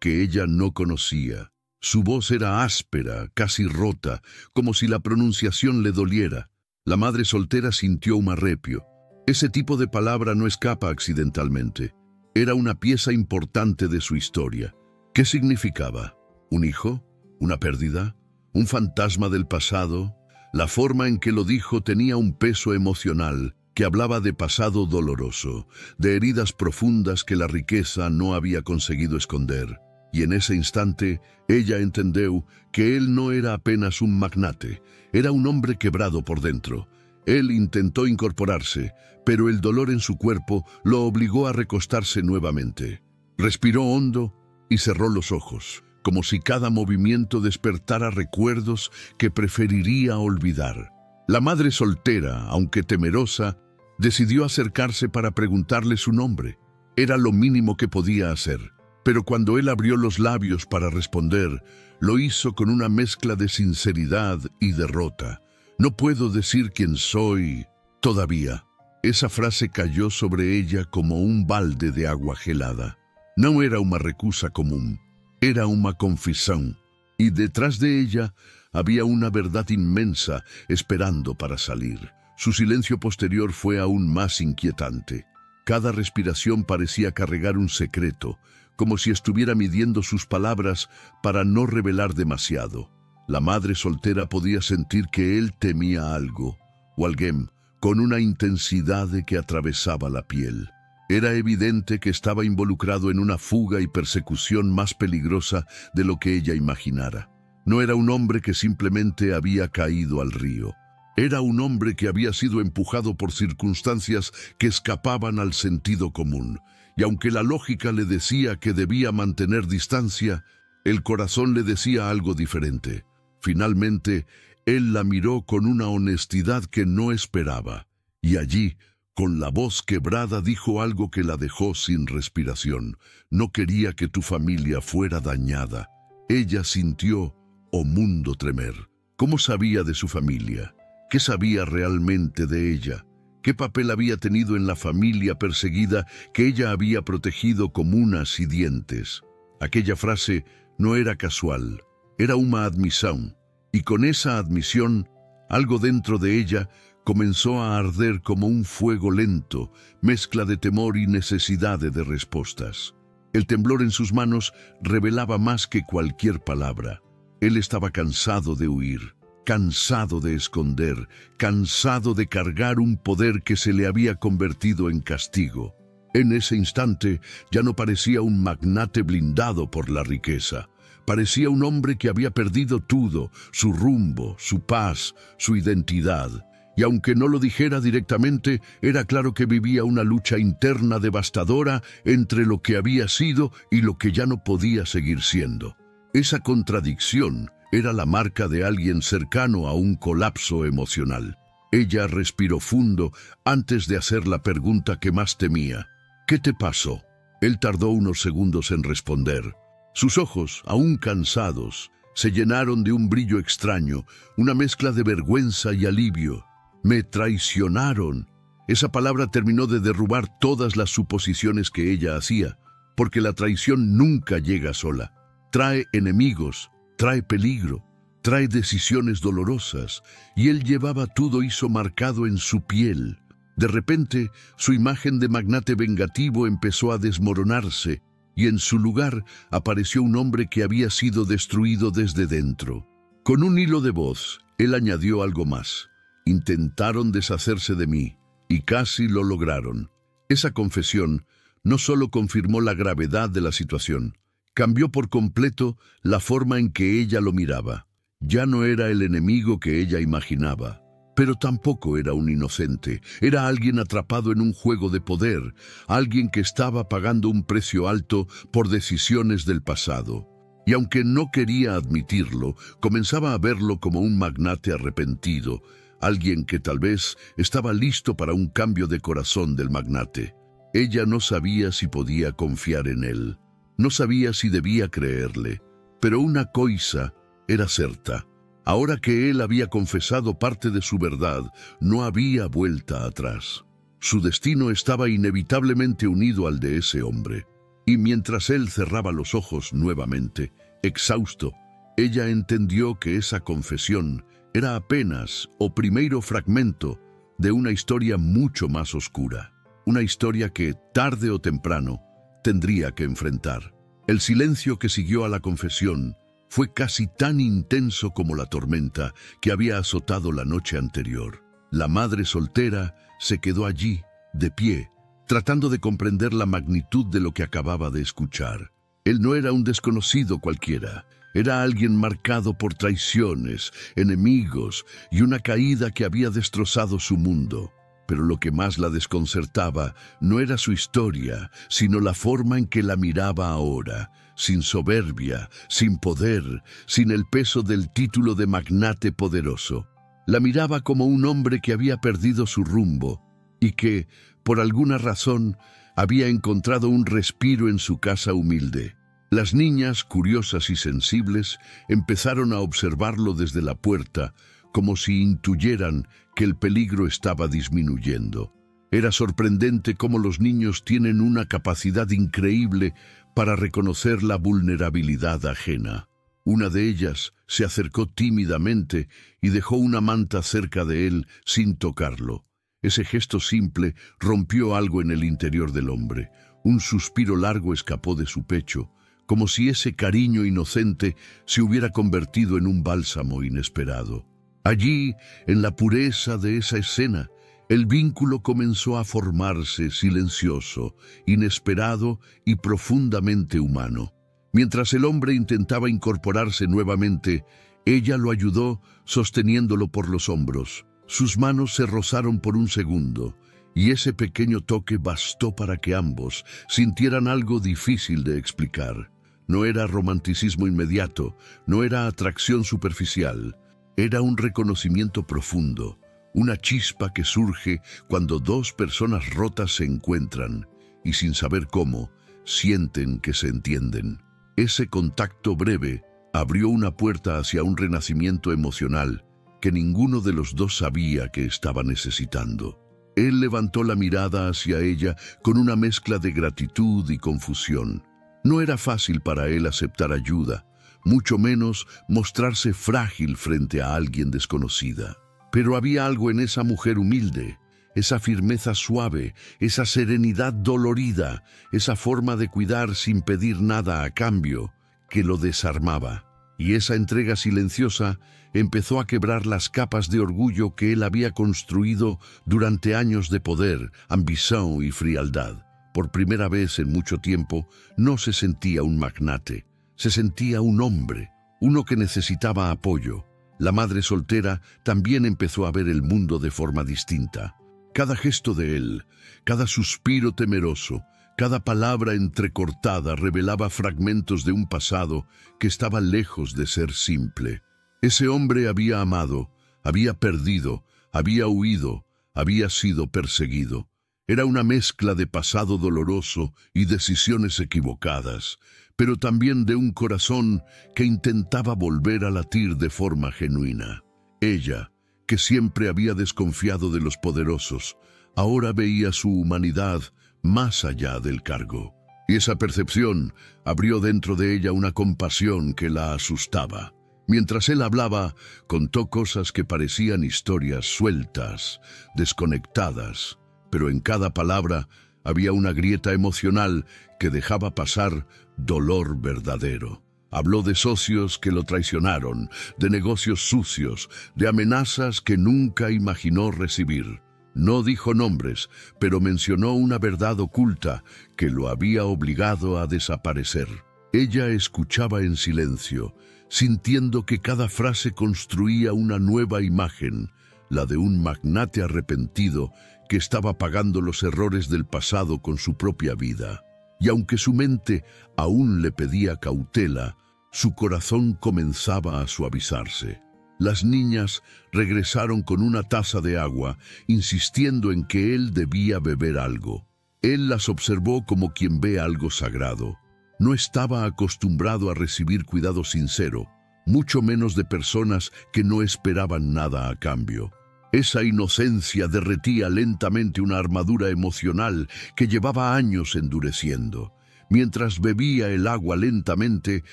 que ella no conocía. Su voz era áspera, casi rota, como si la pronunciación le doliera. La madre soltera sintió un arrepio. Ese tipo de palabra no escapa accidentalmente. Era una pieza importante de su historia. ¿Qué significaba? ¿Un hijo? ¿Una pérdida? ¿Un fantasma del pasado? La forma en que lo dijo tenía un peso emocional que hablaba de pasado doloroso, de heridas profundas que la riqueza no había conseguido esconder. Y en ese instante, ella entendió que él no era apenas un magnate, era un hombre quebrado por dentro. Él intentó incorporarse, pero el dolor en su cuerpo lo obligó a recostarse nuevamente. Respiró hondo y cerró los ojos, como si cada movimiento despertara recuerdos que preferiría olvidar. La madre soltera, aunque temerosa, decidió acercarse para preguntarle su nombre. Era lo mínimo que podía hacer, pero cuando él abrió los labios para responder, lo hizo con una mezcla de sinceridad y derrota. No puedo decir quién soy todavía. Esa frase cayó sobre ella como un balde de agua gelada. No era una recusa común, era una confesión, y detrás de ella había una verdad inmensa esperando para salir. Su silencio posterior fue aún más inquietante. Cada respiración parecía cargar un secreto, como si estuviera midiendo sus palabras para no revelar demasiado. La madre soltera podía sentir que él temía algo, o alguien, con una intensidad que atravesaba la piel. Era evidente que estaba involucrado en una fuga y persecución más peligrosa de lo que ella imaginara. No era un hombre que simplemente había caído al río. Era un hombre que había sido empujado por circunstancias que escapaban al sentido común. Y aunque la lógica le decía que debía mantener distancia, El corazón le decía algo diferente. Finalmente, él la miró con una honestidad que no esperaba, y allí, con la voz quebrada, dijo algo que la dejó sin respiración. No quería que tu familia fuera dañada. Ella sintió, oh mundo, tremer. ¿Cómo sabía de su familia? ¿Qué sabía realmente de ella? ¿Qué papel había tenido en la familia perseguida que ella había protegido como uñas y dientes? Aquella frase no era casual, era una admisión, y con esa admisión, algo dentro de ella comenzó a arder como un fuego lento, mezcla de temor y necesidad de respuestas. El temblor en sus manos revelaba más que cualquier palabra. Él estaba cansado de huir, cansado de esconder, cansado de cargar un poder que se le había convertido en castigo. En ese instante ya no parecía un magnate blindado por la riqueza. Parecía un hombre que había perdido todo, su rumbo, su paz, su identidad. Y aunque no lo dijera directamente, era claro que vivía una lucha interna devastadora entre lo que había sido y lo que ya no podía seguir siendo. Esa contradicción era la marca de alguien cercano a un colapso emocional. Ella respiró hondo antes de hacer la pregunta que más temía. ¿Qué te pasó? Él tardó unos segundos en responder. Sus ojos, aún cansados, se llenaron de un brillo extraño, una mezcla de vergüenza y alivio. Me traicionaron. Esa palabra terminó de derrubar todas las suposiciones que ella hacía, porque la traición nunca llega sola. Trae enemigos, trae peligro, trae decisiones dolorosas, y él llevaba todo eso marcado en su piel. De repente, su imagen de magnate vengativo empezó a desmoronarse, y en su lugar apareció un hombre que había sido destruido desde dentro. Con un hilo de voz, él añadió algo más. Intentaron deshacerse de mí, y casi lo lograron. Esa confesión no solo confirmó la gravedad de la situación, cambió por completo la forma en que ella lo miraba. Ya no era el enemigo que ella imaginaba, pero tampoco era un inocente. Era alguien atrapado en un juego de poder, alguien que estaba pagando un precio alto por decisiones del pasado. Y aunque no quería admitirlo, comenzaba a verlo como un magnate arrepentido, alguien que tal vez estaba listo para un cambio de corazón del magnate. Ella no sabía si podía confiar en él. No sabía si debía creerle, pero una cosa era cierta. Ahora que él había confesado parte de su verdad, no había vuelta atrás. Su destino estaba inevitablemente unido al de ese hombre. Y mientras él cerraba los ojos nuevamente, exhausto, ella entendió que esa confesión era apenas o primero fragmento de una historia mucho más oscura. Una historia que, tarde o temprano, tendría que enfrentar. El silencio que siguió a la confesión fue casi tan intenso como la tormenta que había azotado la noche anterior. La madre soltera se quedó allí, de pie, tratando de comprender la magnitud de lo que acababa de escuchar. Él no era un desconocido cualquiera, era alguien marcado por traiciones, enemigos y una caída que había destrozado su mundo. Pero lo que más la desconcertaba no era su historia, sino la forma en que la miraba ahora, sin soberbia, sin poder, sin el peso del título de magnate poderoso. La miraba como un hombre que había perdido su rumbo y que, por alguna razón, había encontrado un respiro en su casa humilde. Las niñas, curiosas y sensibles, empezaron a observarlo desde la puerta, como si intuyeran que el peligro estaba disminuyendo. Era sorprendente cómo los niños tienen una capacidad increíble para reconocer la vulnerabilidad ajena. Una de ellas se acercó tímidamente y dejó una manta cerca de él sin tocarlo. Ese gesto simple rompió algo en el interior del hombre. Un suspiro largo escapó de su pecho, como si ese cariño inocente se hubiera convertido en un bálsamo inesperado. Allí, en la pureza de esa escena, el vínculo comenzó a formarse silencioso, inesperado y profundamente humano. Mientras el hombre intentaba incorporarse nuevamente, ella lo ayudó sosteniéndolo por los hombros. Sus manos se rozaron por un segundo, y ese pequeño toque bastó para que ambos sintieran algo difícil de explicar. No era romanticismo inmediato, no era atracción superficial. Era un reconocimiento profundo, una chispa que surge cuando dos personas rotas se encuentran y sin saber cómo, sienten que se entienden. Ese contacto breve abrió una puerta hacia un renacimiento emocional que ninguno de los dos sabía que estaba necesitando. Él levantó la mirada hacia ella con una mezcla de gratitud y confusión. No era fácil para él aceptar ayuda, mucho menos mostrarse frágil frente a alguien desconocida. Pero había algo en esa mujer humilde, esa firmeza suave, esa serenidad dolorida, esa forma de cuidar sin pedir nada a cambio, que lo desarmaba. Y esa entrega silenciosa empezó a quebrar las capas de orgullo que él había construido durante años de poder, ambición y frialdad. Por primera vez en mucho tiempo, no se sentía un magnate, se sentía un hombre, uno que necesitaba apoyo. La madre soltera también empezó a ver el mundo de forma distinta. Cada gesto de él, cada suspiro temeroso, cada palabra entrecortada revelaba fragmentos de un pasado que estaba lejos de ser simple. Ese hombre había amado, había perdido, había huido, había sido perseguido. Era una mezcla de pasado doloroso y decisiones equivocadas, pero también de un corazón que intentaba volver a latir de forma genuina. Ella, que siempre había desconfiado de los poderosos, ahora veía su humanidad más allá del cargo. Y esa percepción abrió dentro de ella una compasión que la asustaba. Mientras él hablaba, contó cosas que parecían historias sueltas, desconectadas, pero en cada palabra había una grieta emocional que dejaba pasar dolor verdadero. Habló de socios que lo traicionaron, de negocios sucios, de amenazas que nunca imaginó recibir. No dijo nombres, pero mencionó una verdad oculta que lo había obligado a desaparecer. Ella escuchaba en silencio, sintiendo que cada frase construía una nueva imagen, la de un magnate arrepentido que estaba pagando los errores del pasado con su propia vida. Y aunque su mente aún le pedía cautela, su corazón comenzaba a suavizarse. Las niñas regresaron con una taza de agua, insistiendo en que él debía beber algo. Él las observó como quien ve algo sagrado. No estaba acostumbrado a recibir cuidado sincero, mucho menos de personas que no esperaban nada a cambio. Esa inocencia derretía lentamente una armadura emocional que llevaba años endureciendo. Mientras bebía el agua lentamente,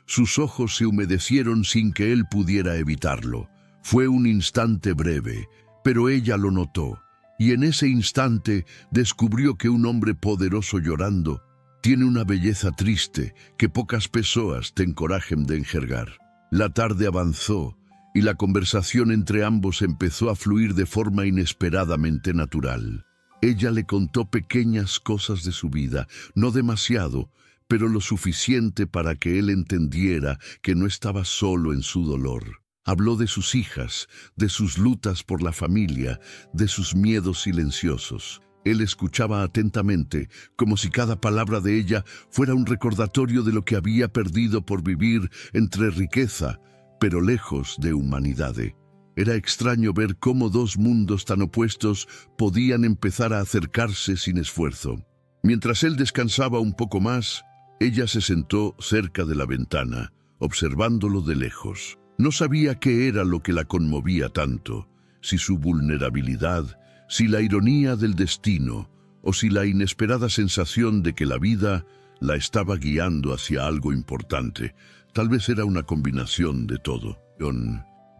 sus ojos se humedecieron sin que él pudiera evitarlo. Fue un instante breve, pero ella lo notó, y en ese instante descubrió que un hombre poderoso llorando tiene una belleza triste que pocas personas te encorajen de enjergar. La tarde avanzó, y la conversación entre ambos empezó a fluir de forma inesperadamente natural. Ella le contó pequeñas cosas de su vida, no demasiado, pero lo suficiente para que él entendiera que no estaba solo en su dolor. Habló de sus hijas, de sus luchas por la familia, de sus miedos silenciosos. Él escuchaba atentamente, como si cada palabra de ella fuera un recordatorio de lo que había perdido por vivir entre riqueza, pero lejos de humanidad. Era extraño ver cómo dos mundos tan opuestos podían empezar a acercarse sin esfuerzo. Mientras él descansaba un poco más, ella se sentó cerca de la ventana, observándolo de lejos. No sabía qué era lo que la conmovía tanto, si su vulnerabilidad, si la ironía del destino, o si la inesperada sensación de que la vida la estaba guiando hacia algo importante. Tal vez era una combinación de todo.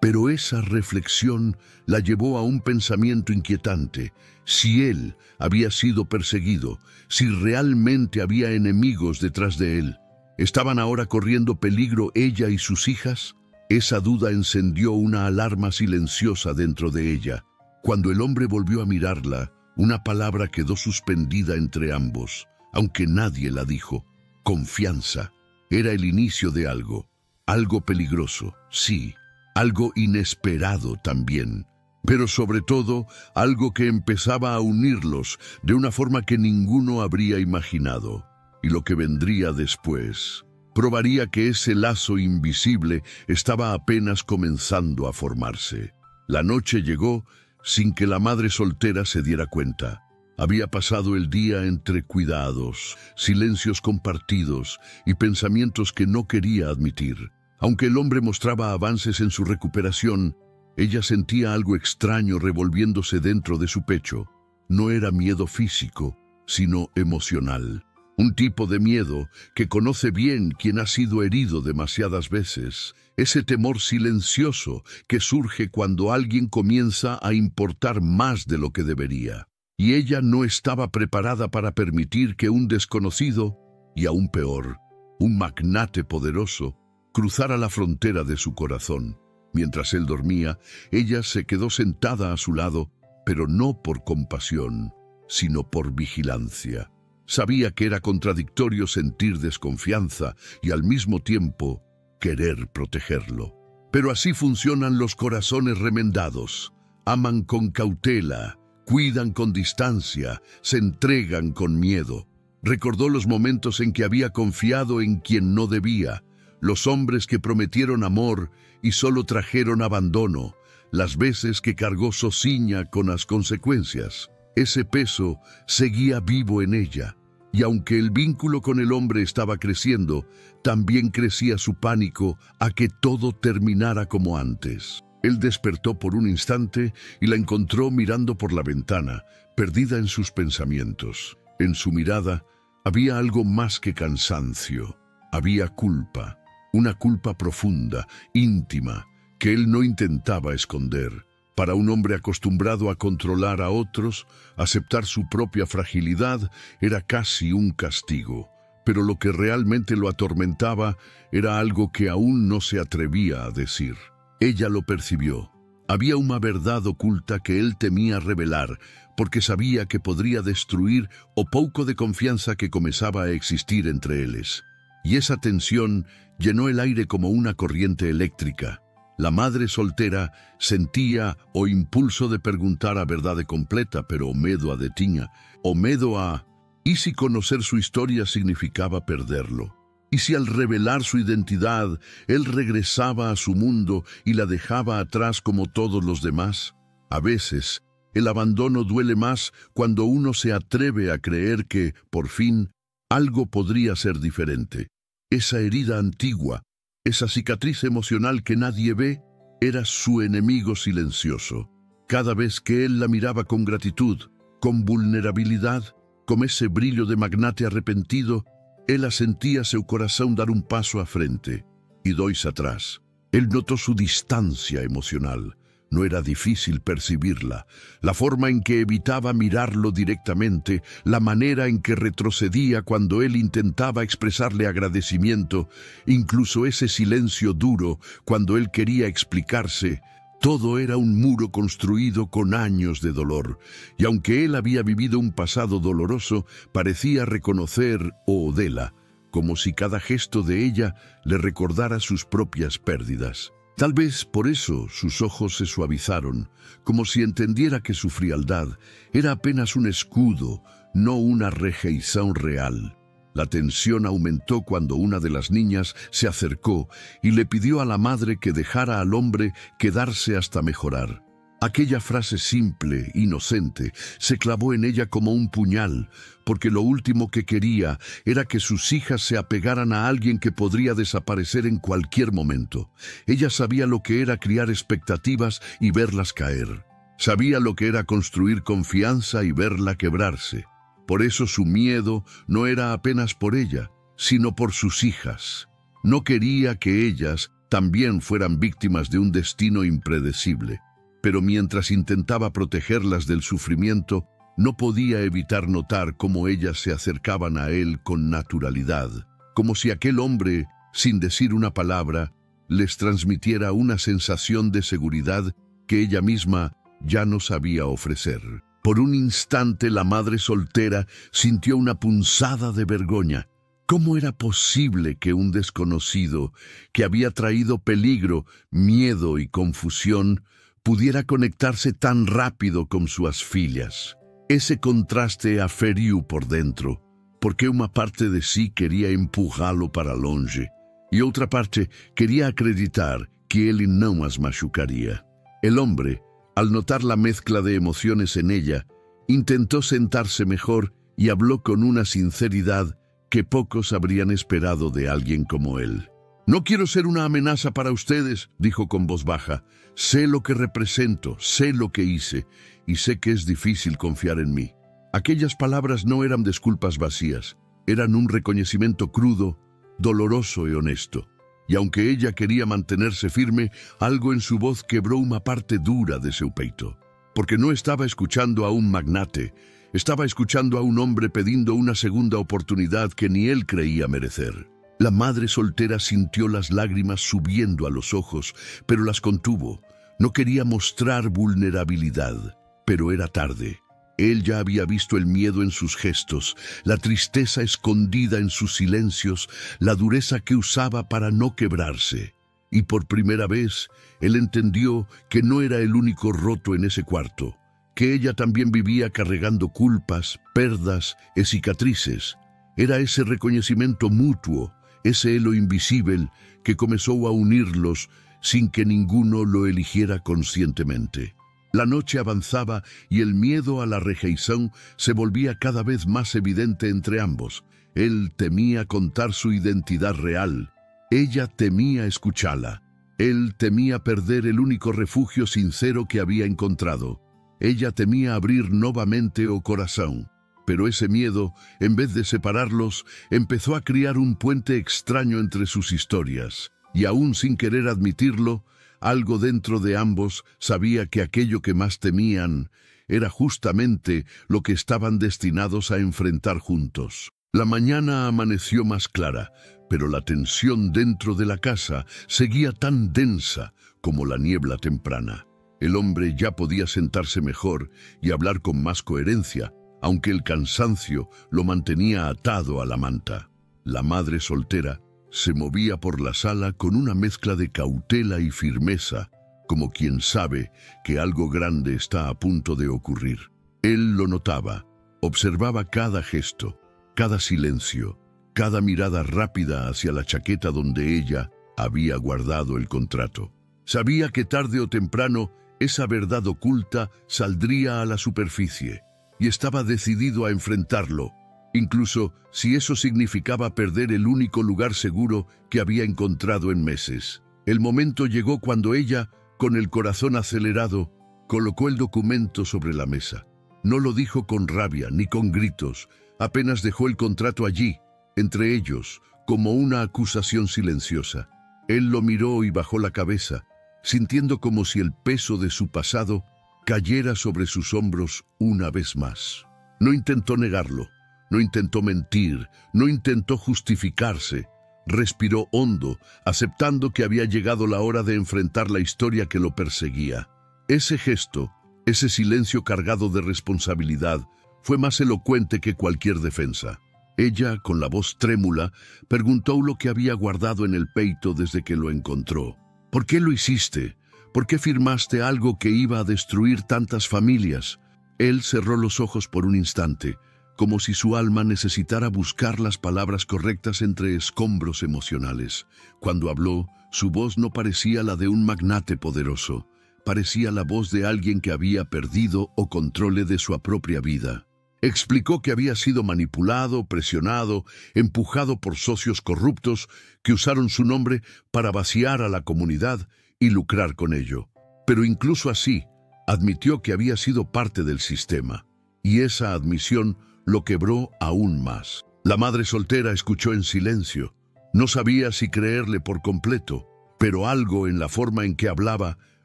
Pero esa reflexión la llevó a un pensamiento inquietante. Si él había sido perseguido, si realmente había enemigos detrás de él, ¿estaban ahora corriendo peligro ella y sus hijas? Esa duda encendió una alarma silenciosa dentro de ella. Cuando el hombre volvió a mirarla, una palabra quedó suspendida entre ambos, aunque nadie la dijo. Confianza. Era el inicio de algo peligroso, sí, algo inesperado también, pero sobre todo algo que empezaba a unirlos de una forma que ninguno habría imaginado. Y lo que vendría después probaría que ese lazo invisible estaba apenas comenzando a formarse. La noche llegó sin que la madre soltera se diera cuenta. Había pasado el día entre cuidados, silencios compartidos y pensamientos que no quería admitir. Aunque el hombre mostraba avances en su recuperación, ella sentía algo extraño revolviéndose dentro de su pecho. No era miedo físico, sino emocional. Un tipo de miedo que conoce bien quien ha sido herido demasiadas veces. Ese temor silencioso que surge cuando alguien comienza a importar más de lo que debería. Y ella no estaba preparada para permitir que un desconocido, y aún peor, un magnate poderoso, cruzara la frontera de su corazón. Mientras él dormía, ella se quedó sentada a su lado, pero no por compasión, sino por vigilancia. Sabía que era contradictorio sentir desconfianza y al mismo tiempo querer protegerlo. Pero así funcionan los corazones remendados. Aman con cautela, cuidan con distancia, se entregan con miedo. Recordó los momentos en que había confiado en quien no debía, los hombres que prometieron amor y solo trajeron abandono, las veces que cargó Sociña con las consecuencias. Ese peso seguía vivo en ella, y aunque el vínculo con el hombre estaba creciendo, también crecía su pánico a que todo terminara como antes. Él despertó por un instante y la encontró mirando por la ventana, perdida en sus pensamientos. En su mirada había algo más que cansancio, había culpa, una culpa profunda, íntima, que él no intentaba esconder. Para un hombre acostumbrado a controlar a otros, aceptar su propia fragilidad era casi un castigo. Pero lo que realmente lo atormentaba era algo que aún no se atrevía a decir. Ella lo percibió. Había una verdad oculta que él temía revelar, porque sabía que podría destruir o poco de confianza que comenzaba a existir entre ellos. Y esa tensión llenó el aire como una corriente eléctrica. La madre soltera sentía o impulso de preguntar a verdade completa, pero o medo a detinha. O medo a... ¿Y si conocer su historia significaba perderlo? ¿Y si al revelar su identidad, él regresaba a su mundo y la dejaba atrás como todos los demás? A veces, el abandono duele más cuando uno se atreve a creer que, por fin, algo podría ser diferente. Esa herida antigua, esa cicatriz emocional que nadie ve, era su enemigo silencioso. Cada vez que él la miraba con gratitud, con vulnerabilidad, con ese brillo de magnate arrepentido, ela sentía seu corazón dar un paso a frente y dois atrás. Él notó su distancia emocional. No era difícil percibirla, la forma en que evitaba mirarlo directamente, la manera en que retrocedía cuando él intentaba expresarle agradecimiento, incluso ese silencio duro cuando él quería explicarse. Todo era un muro construido con años de dolor, y aunque él había vivido un pasado doloroso, parecía reconocer Odela, como si cada gesto de ella le recordara sus propias pérdidas. Tal vez por eso sus ojos se suavizaron, como si entendiera que su frialdad era apenas un escudo, no una rejeición real. La tensión aumentó cuando una de las niñas se acercó y le pidió a la madre que dejara al hombre quedarse hasta mejorar. Aquella frase simple, inocente, se clavó en ella como un puñal, porque lo último que quería era que sus hijas se apegaran a alguien que podría desaparecer en cualquier momento. Ella sabía lo que era criar expectativas y verlas caer. Sabía lo que era construir confianza y verla quebrarse. Por eso su miedo no era apenas por ella, sino por sus hijas. No quería que ellas también fueran víctimas de un destino impredecible. Pero mientras intentaba protegerlas del sufrimiento, no podía evitar notar cómo ellas se acercaban a él con naturalidad, como si aquel hombre, sin decir una palabra, les transmitiera una sensación de seguridad que ella misma ya no sabía ofrecer. Por un instante la madre soltera sintió una punzada de vergüenza. ¿Cómo era posible que un desconocido, que había traído peligro, miedo y confusión, pudiera conectarse tan rápido con sus fillas? Ese contraste aferiu por dentro. porque una parte de sí quería empujarlo para longe y otra parte quería acreditar que él no as machucaría. El hombre, al notar la mezcla de emociones en ella, intentó sentarse mejor y habló con una sinceridad que pocos habrían esperado de alguien como él. «No quiero ser una amenaza para ustedes», dijo con voz baja. «Sé lo que represento, sé lo que hice, y sé que es difícil confiar en mí». Aquellas palabras no eran disculpas vacías, eran un reconocimiento crudo, doloroso y honesto. Y aunque ella quería mantenerse firme, algo en su voz quebró una parte dura de su peito. Porque no estaba escuchando a un magnate, estaba escuchando a un hombre pidiendo una segunda oportunidad que ni él creía merecer. La madre soltera sintió las lágrimas subiendo a los ojos, pero las contuvo. No quería mostrar vulnerabilidad, pero era tarde. Él ya había visto el miedo en sus gestos, la tristeza escondida en sus silencios, la dureza que usaba para no quebrarse. Y por primera vez, él entendió que no era el único roto en ese cuarto, que ella también vivía cargando culpas, perdas y cicatrices. Era ese reconocimiento mutuo, ese hilo invisible que comenzó a unirlos sin que ninguno lo eligiera conscientemente. La noche avanzaba y el miedo a la rejeición se volvía cada vez más evidente entre ambos. Él temía contar su identidad real. Ella temía escucharla. Él temía perder el único refugio sincero que había encontrado. Ella temía abrir nuevamente el corazón. Pero ese miedo, en vez de separarlos, empezó a crear un puente extraño entre sus historias. Y aún sin querer admitirlo, algo dentro de ambos sabía que aquello que más temían era justamente lo que estaban destinados a enfrentar juntos. La mañana amaneció más clara, pero la tensión dentro de la casa seguía tan densa como la niebla temprana. El hombre ya podía sentarse mejor y hablar con más coherencia, aunque el cansancio lo mantenía atado a la manta. La madre soltera se movía por la sala con una mezcla de cautela y firmeza, como quien sabe que algo grande está a punto de ocurrir. Él lo notaba, observaba cada gesto, cada silencio, cada mirada rápida hacia la chaqueta donde ella había guardado el contrato. Sabía que tarde o temprano esa verdad oculta saldría a la superficie, y estaba decidido a enfrentarlo, incluso si eso significaba perder el único lugar seguro que había encontrado en meses. El momento llegó cuando ella, con el corazón acelerado, colocó el documento sobre la mesa. No lo dijo con rabia ni con gritos, apenas dejó el contrato allí, entre ellos, como una acusación silenciosa. Él lo miró y bajó la cabeza, sintiendo como si el peso de su pasado cayera sobre sus hombros una vez más. No intentó negarlo. No intentó mentir, no intentó justificarse. Respiró hondo, aceptando que había llegado la hora de enfrentar la historia que lo perseguía. Ese gesto, ese silencio cargado de responsabilidad, fue más elocuente que cualquier defensa. Ella, con la voz trémula, preguntó lo que había guardado en el peito desde que lo encontró. ¿Por qué lo hiciste? ¿Por qué firmaste algo que iba a destruir tantas familias? Él cerró los ojos por un instante, como si su alma necesitara buscar las palabras correctas entre escombros emocionales. Cuando habló, su voz no parecía la de un magnate poderoso, parecía la voz de alguien que había perdido o control de su propia vida. Explicó que había sido manipulado, presionado, empujado por socios corruptos que usaron su nombre para vaciar a la comunidad y lucrar con ello. Pero incluso así, admitió que había sido parte del sistema, y esa admisión lo quebró aún más. La madre soltera escuchó en silencio. No sabía si creerle por completo, pero algo en la forma en que hablaba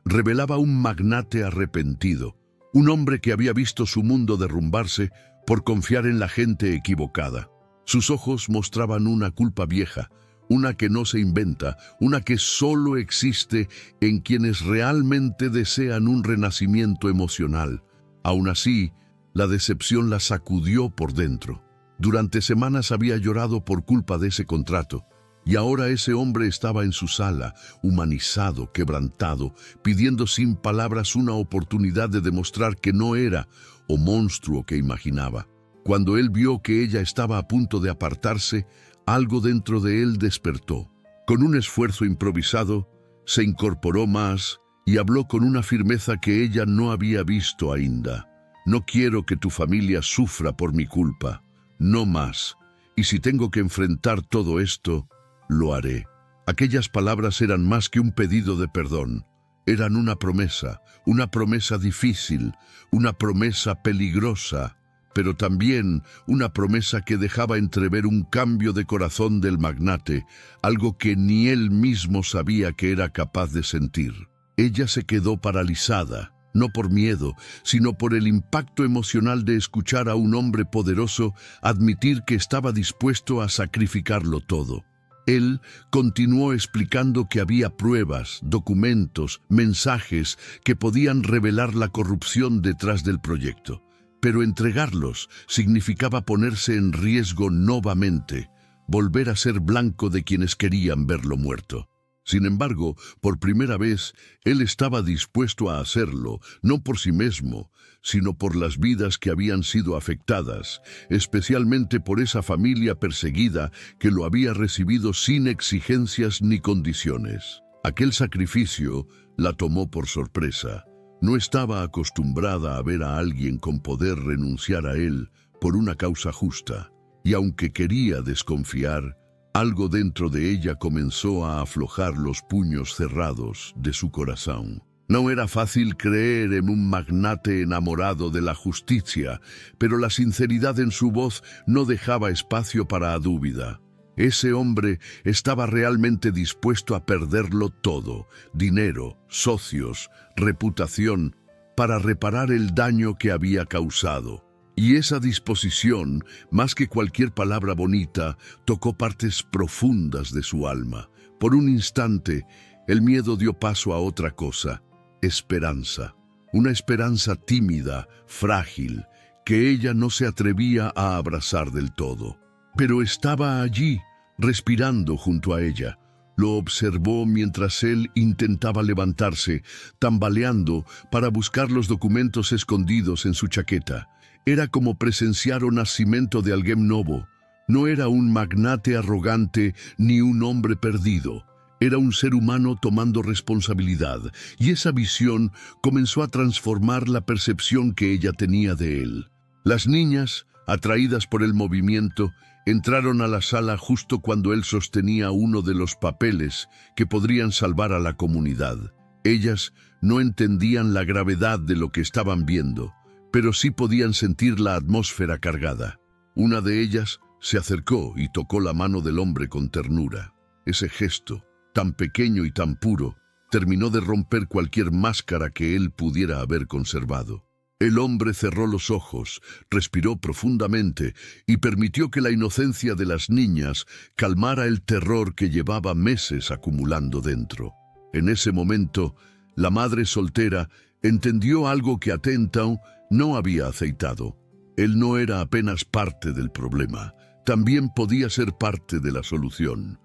revelaba un magnate arrepentido, un hombre que había visto su mundo derrumbarse por confiar en la gente equivocada. Sus ojos mostraban una culpa vieja, una que no se inventa, una que solo existe en quienes realmente desean un renacimiento emocional. Aún así, la decepción la sacudió por dentro. Durante semanas había llorado por culpa de ese contrato, y ahora ese hombre estaba en su sala, humanizado, quebrantado, pidiendo sin palabras una oportunidad de demostrar que no era o monstruo que imaginaba. Cuando él vio que ella estaba a punto de apartarse, algo dentro de él despertó. Con un esfuerzo improvisado, se incorporó más y habló con una firmeza que ella no había visto ainda. No quiero que tu familia sufra por mi culpa, no más. Y si tengo que enfrentar todo esto, lo haré. Aquellas palabras eran más que un pedido de perdón. Eran una promesa difícil, una promesa peligrosa, pero también una promesa que dejaba entrever un cambio de corazón del magnate, algo que ni él mismo sabía que era capaz de sentir. Ella se quedó paralizada, no por miedo, sino por el impacto emocional de escuchar a un hombre poderoso admitir que estaba dispuesto a sacrificarlo todo. Él continuó explicando que había pruebas, documentos, mensajes que podían revelar la corrupción detrás del proyecto. Pero entregarlos significaba ponerse en riesgo nuevamente, volver a ser blanco de quienes querían verlo muerto. Sin embargo, por primera vez, él estaba dispuesto a hacerlo, no por sí mismo, sino por las vidas que habían sido afectadas, especialmente por esa familia perseguida que lo había recibido sin exigencias ni condiciones. Aquel sacrificio la tomó por sorpresa. No estaba acostumbrada a ver a alguien con poder renunciar a él por una causa justa, y aunque quería desconfiar, algo dentro de ella comenzó a aflojar los puños cerrados de su corazón. No era fácil creer en un magnate enamorado de la justicia, pero la sinceridad en su voz no dejaba espacio para duda. Ese hombre estaba realmente dispuesto a perderlo todo, dinero, socios, reputación, para reparar el daño que había causado. Y esa disposición, más que cualquier palabra bonita, tocó partes profundas de su alma. Por un instante, el miedo dio paso a otra cosa, esperanza. Una esperanza tímida, frágil, que ella no se atrevía a abrazar del todo. Pero estaba allí, respirando junto a ella. Lo observó mientras él intentaba levantarse, tambaleando para buscar los documentos escondidos en su chaqueta. Era como presenciar un nacimiento de alguien nuevo. No era un magnate arrogante ni un hombre perdido. Era un ser humano tomando responsabilidad, y esa visión comenzó a transformar la percepción que ella tenía de él. Las niñas, atraídas por el movimiento, entraron a la sala justo cuando él sostenía uno de los papeles que podrían salvar a la comunidad. Ellas no entendían la gravedad de lo que estaban viendo, pero sí podían sentir la atmósfera cargada. Una de ellas se acercó y tocó la mano del hombre con ternura. Ese gesto, tan pequeño y tan puro, terminó de romper cualquier máscara que él pudiera haber conservado. El hombre cerró los ojos, respiró profundamente y permitió que la inocencia de las niñas calmara el terror que llevaba meses acumulando dentro. En ese momento, la madre soltera entendió algo que Attentown no había aceitado. Él no era apenas parte del problema, también podía ser parte de la solución.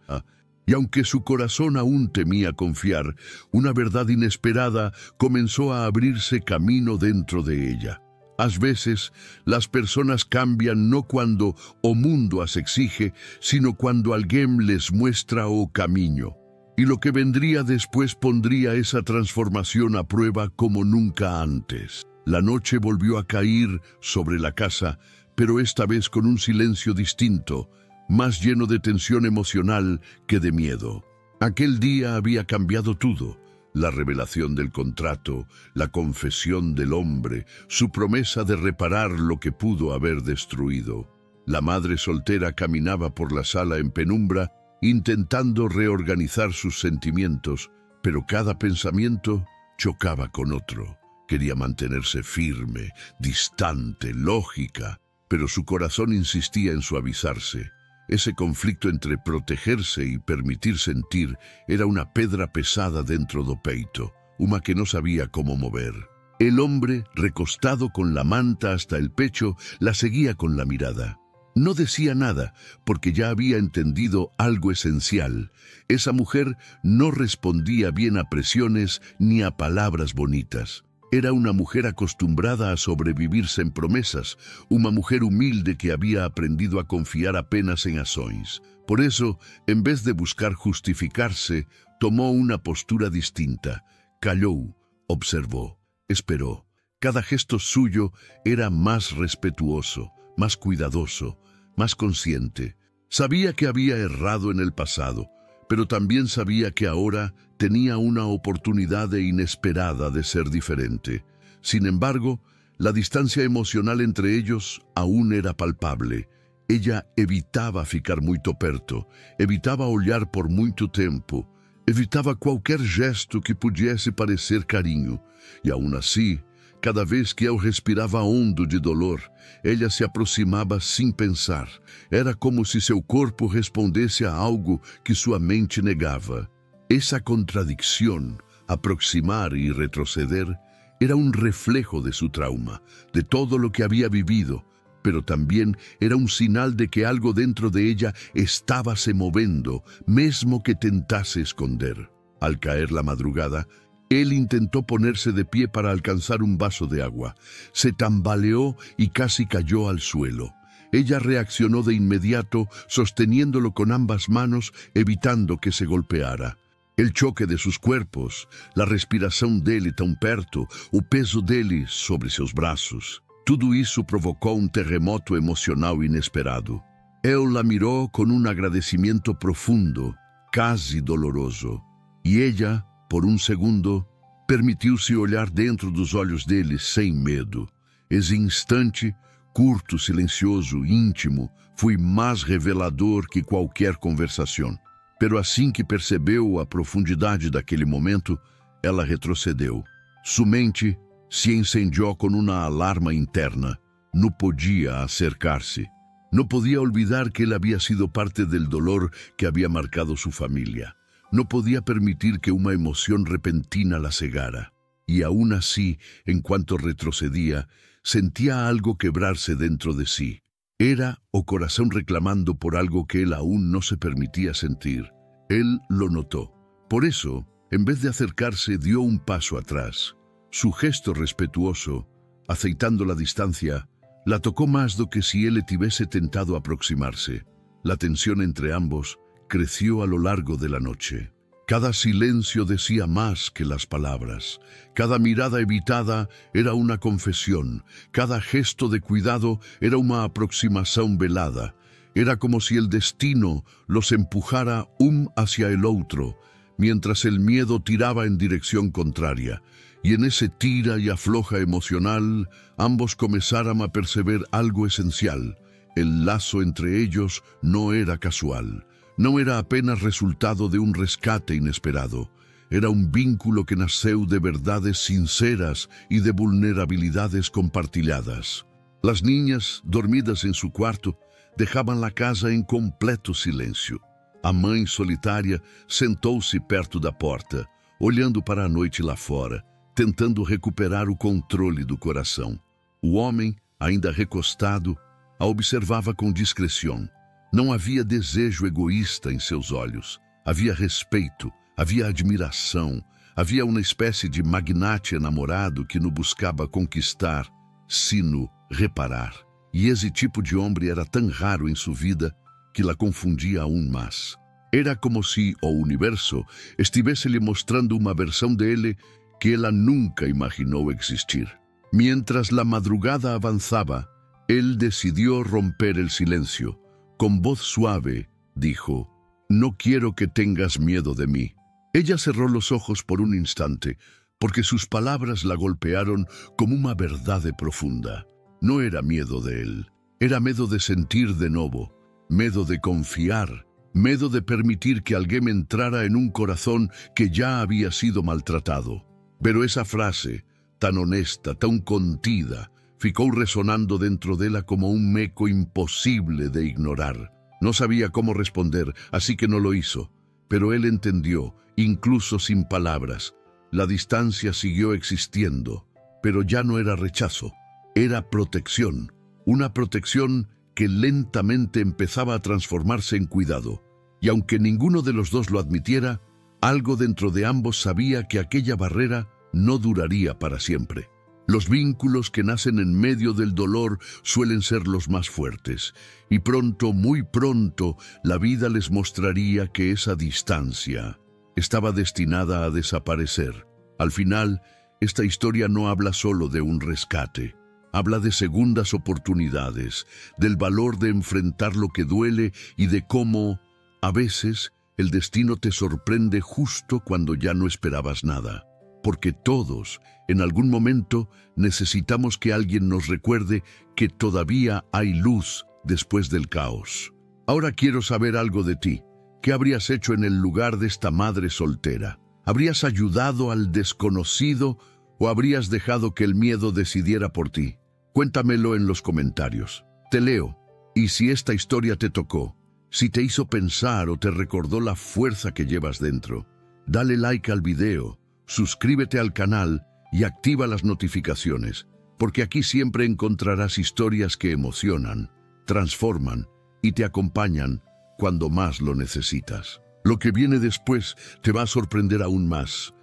Y aunque su corazón aún temía confiar, una verdad inesperada comenzó a abrirse camino dentro de ella. A veces, las personas cambian no cuando o mundo las exige, sino cuando alguien les muestra o camino. Y lo que vendría después pondría esa transformación a prueba como nunca antes. La noche volvió a caer sobre la casa, pero esta vez con un silencio distinto, más lleno de tensión emocional que de miedo. Aquel día había cambiado todo. La revelación del contrato, la confesión del hombre, su promesa de reparar lo que pudo haber destruido. La madre soltera caminaba por la sala en penumbra, intentando reorganizar sus sentimientos, pero cada pensamiento chocaba con otro. Quería mantenerse firme, distante, lógica, pero su corazón insistía en suavizarse. Ese conflicto entre protegerse y permitir sentir era una pedra pesada dentro do peito, una que no sabía cómo mover. El hombre, recostado con la manta hasta el pecho, la seguía con la mirada. No decía nada, porque ya había entendido algo esencial. Esa mujer no respondía bien a presiones ni a palabras bonitas. Era una mujer acostumbrada a sobrevivir sin promesas, una mujer humilde que había aprendido a confiar apenas en ações. Por eso, en vez de buscar justificarse, tomó una postura distinta. Calló, observó, esperó. Cada gesto suyo era más respetuoso, más cuidadoso, más consciente. Sabía que había errado en el pasado, pero también sabía que ahora tenía una oportunidad inesperada de ser diferente. Sin embargo, la distancia emocional entre ellos aún era palpable. Ella evitava ficar muito perto, evitava olhar por muito tempo, evitava qualquer gesto que pudesse parecer carinho. E aún assim, cada vez que eu respirava hondo de dolor, ela se aproximava sem pensar. Era como se seu corpo respondesse a algo que sua mente negava. Essa contradicção, aproximar e retroceder, era um reflejo de su trauma, de todo lo que había vivido, pero también era un sinal de que algo dentro de ella estaba se movendo, mesmo que tentase esconder. Al caer la madrugada, él intentó ponerse de pie para alcanzar un vaso de agua. Se tambaleó y casi cayó al suelo. Ella reaccionó de inmediato, sosteniéndolo con ambas manos, evitando que se golpeara. El choque de sus cuerpos, la respiração dele tão perto, o peso dele sobre seus braços, tudo isso provocou um terremoto emocional inesperado. Él la miró con un agradecimiento profundo, casi doloroso, e ella, por um segundo, permitiu-se olhar dentro dos olhos dele sem medo. Esse instante, curto, silencioso, íntimo, foi mais revelador que qualquer conversação. Pero assim que percebeu a profundidade daquele momento, ela retrocedeu. Sua mente se incendiou com uma alarma interna. Não podia acercar-se. Não podia olvidar que ele havia sido parte del dolor que havia marcado sua família. Não podia permitir que uma emoção repentina la cegara. E aún así, en cuanto retrocedía, sentía algo quebrarse dentro de sí. Era o corazón reclamando por algo que él aún no se permitía sentir. Él lo notó. Por eso, en vez de acercarse, dio un paso atrás. Su gesto respetuoso, aceitando la distancia, la tocó más do que si él le tuviese tentado aproximarse. La tensión entre ambos creció a lo largo de la noche. Cada silencio decía más que las palabras. Cada mirada evitada era una confesión. Cada gesto de cuidado era una aproximación velada. Era como si el destino los empujara hacia el otro, mientras el miedo tiraba en dirección contraria. Y en ese tira y afloja emocional, ambos comenzaron a perceber algo esencial. El lazo entre ellos no era casual. No era apenas resultado de un rescate inesperado. Era un vínculo que nació de verdades sinceras y de vulnerabilidades compartilladas. Las niñas, dormidas en su cuarto, dejaban la casa en completo silencio. A mãe solitária sentou-se perto da porta, olhando para a noite lá fora, tentando recuperar o controle do coração. O homem, ainda recostado, a observava com discrição. Não havia desejo egoísta em seus olhos. Havia respeito, havia admiração, havia uma espécie de magnate enamorado que no buscava conquistar, sino reparar. E esse tipo de homem era tão raro em sua vida que la confundia aún mais. Era como se o universo estivesse lhe mostrando uma versão dele que ela nunca imaginou existir. Mientras la madrugada avanzaba, él decidió romper el silencio. Con voz suave, dijo, «No quiero que tengas miedo de mí». Ella cerró los ojos por un instante, porque sus palabras la golpearon como una verdad profunda. No era miedo de él, era miedo de sentir de nuevo, miedo de confiar, miedo de permitir que alguien entrara en un corazón que ya había sido maltratado. Pero esa frase, tan honesta, tan contida, ficou resonando dentro de ella como un eco imposible de ignorar. No sabía cómo responder, así que no lo hizo. Pero él entendió, incluso sin palabras. La distancia siguió existiendo, pero ya no era rechazo. Era protección, una protección que lentamente empezaba a transformarse en cuidado. Y aunque ninguno de los dos lo admitiera, algo dentro de ambos sabía que aquella barrera no duraría para siempre. Los vínculos que nacen en medio del dolor suelen ser los más fuertes, y pronto, muy pronto, la vida les mostraría que esa distancia estaba destinada a desaparecer. Al final, esta historia no habla solo de un rescate, habla de segundas oportunidades, del valor de enfrentar lo que duele y de cómo, a veces, el destino te sorprende justo cuando ya no esperabas nada. Porque todos, en algún momento, necesitamos que alguien nos recuerde que todavía hay luz después del caos. Ahora quiero saber algo de ti. ¿Qué habrías hecho en el lugar de esta madre soltera? ¿Habrías ayudado al desconocido o habrías dejado que el miedo decidiera por ti? Cuéntamelo en los comentarios. Te leo. Y si esta historia te tocó, si te hizo pensar o te recordó la fuerza que llevas dentro, dale like al video, suscríbete al canal y activa las notificaciones, porque aquí siempre encontrarás historias que emocionan, transforman y te acompañan cuando más lo necesitas. Lo que viene después te va a sorprender aún más.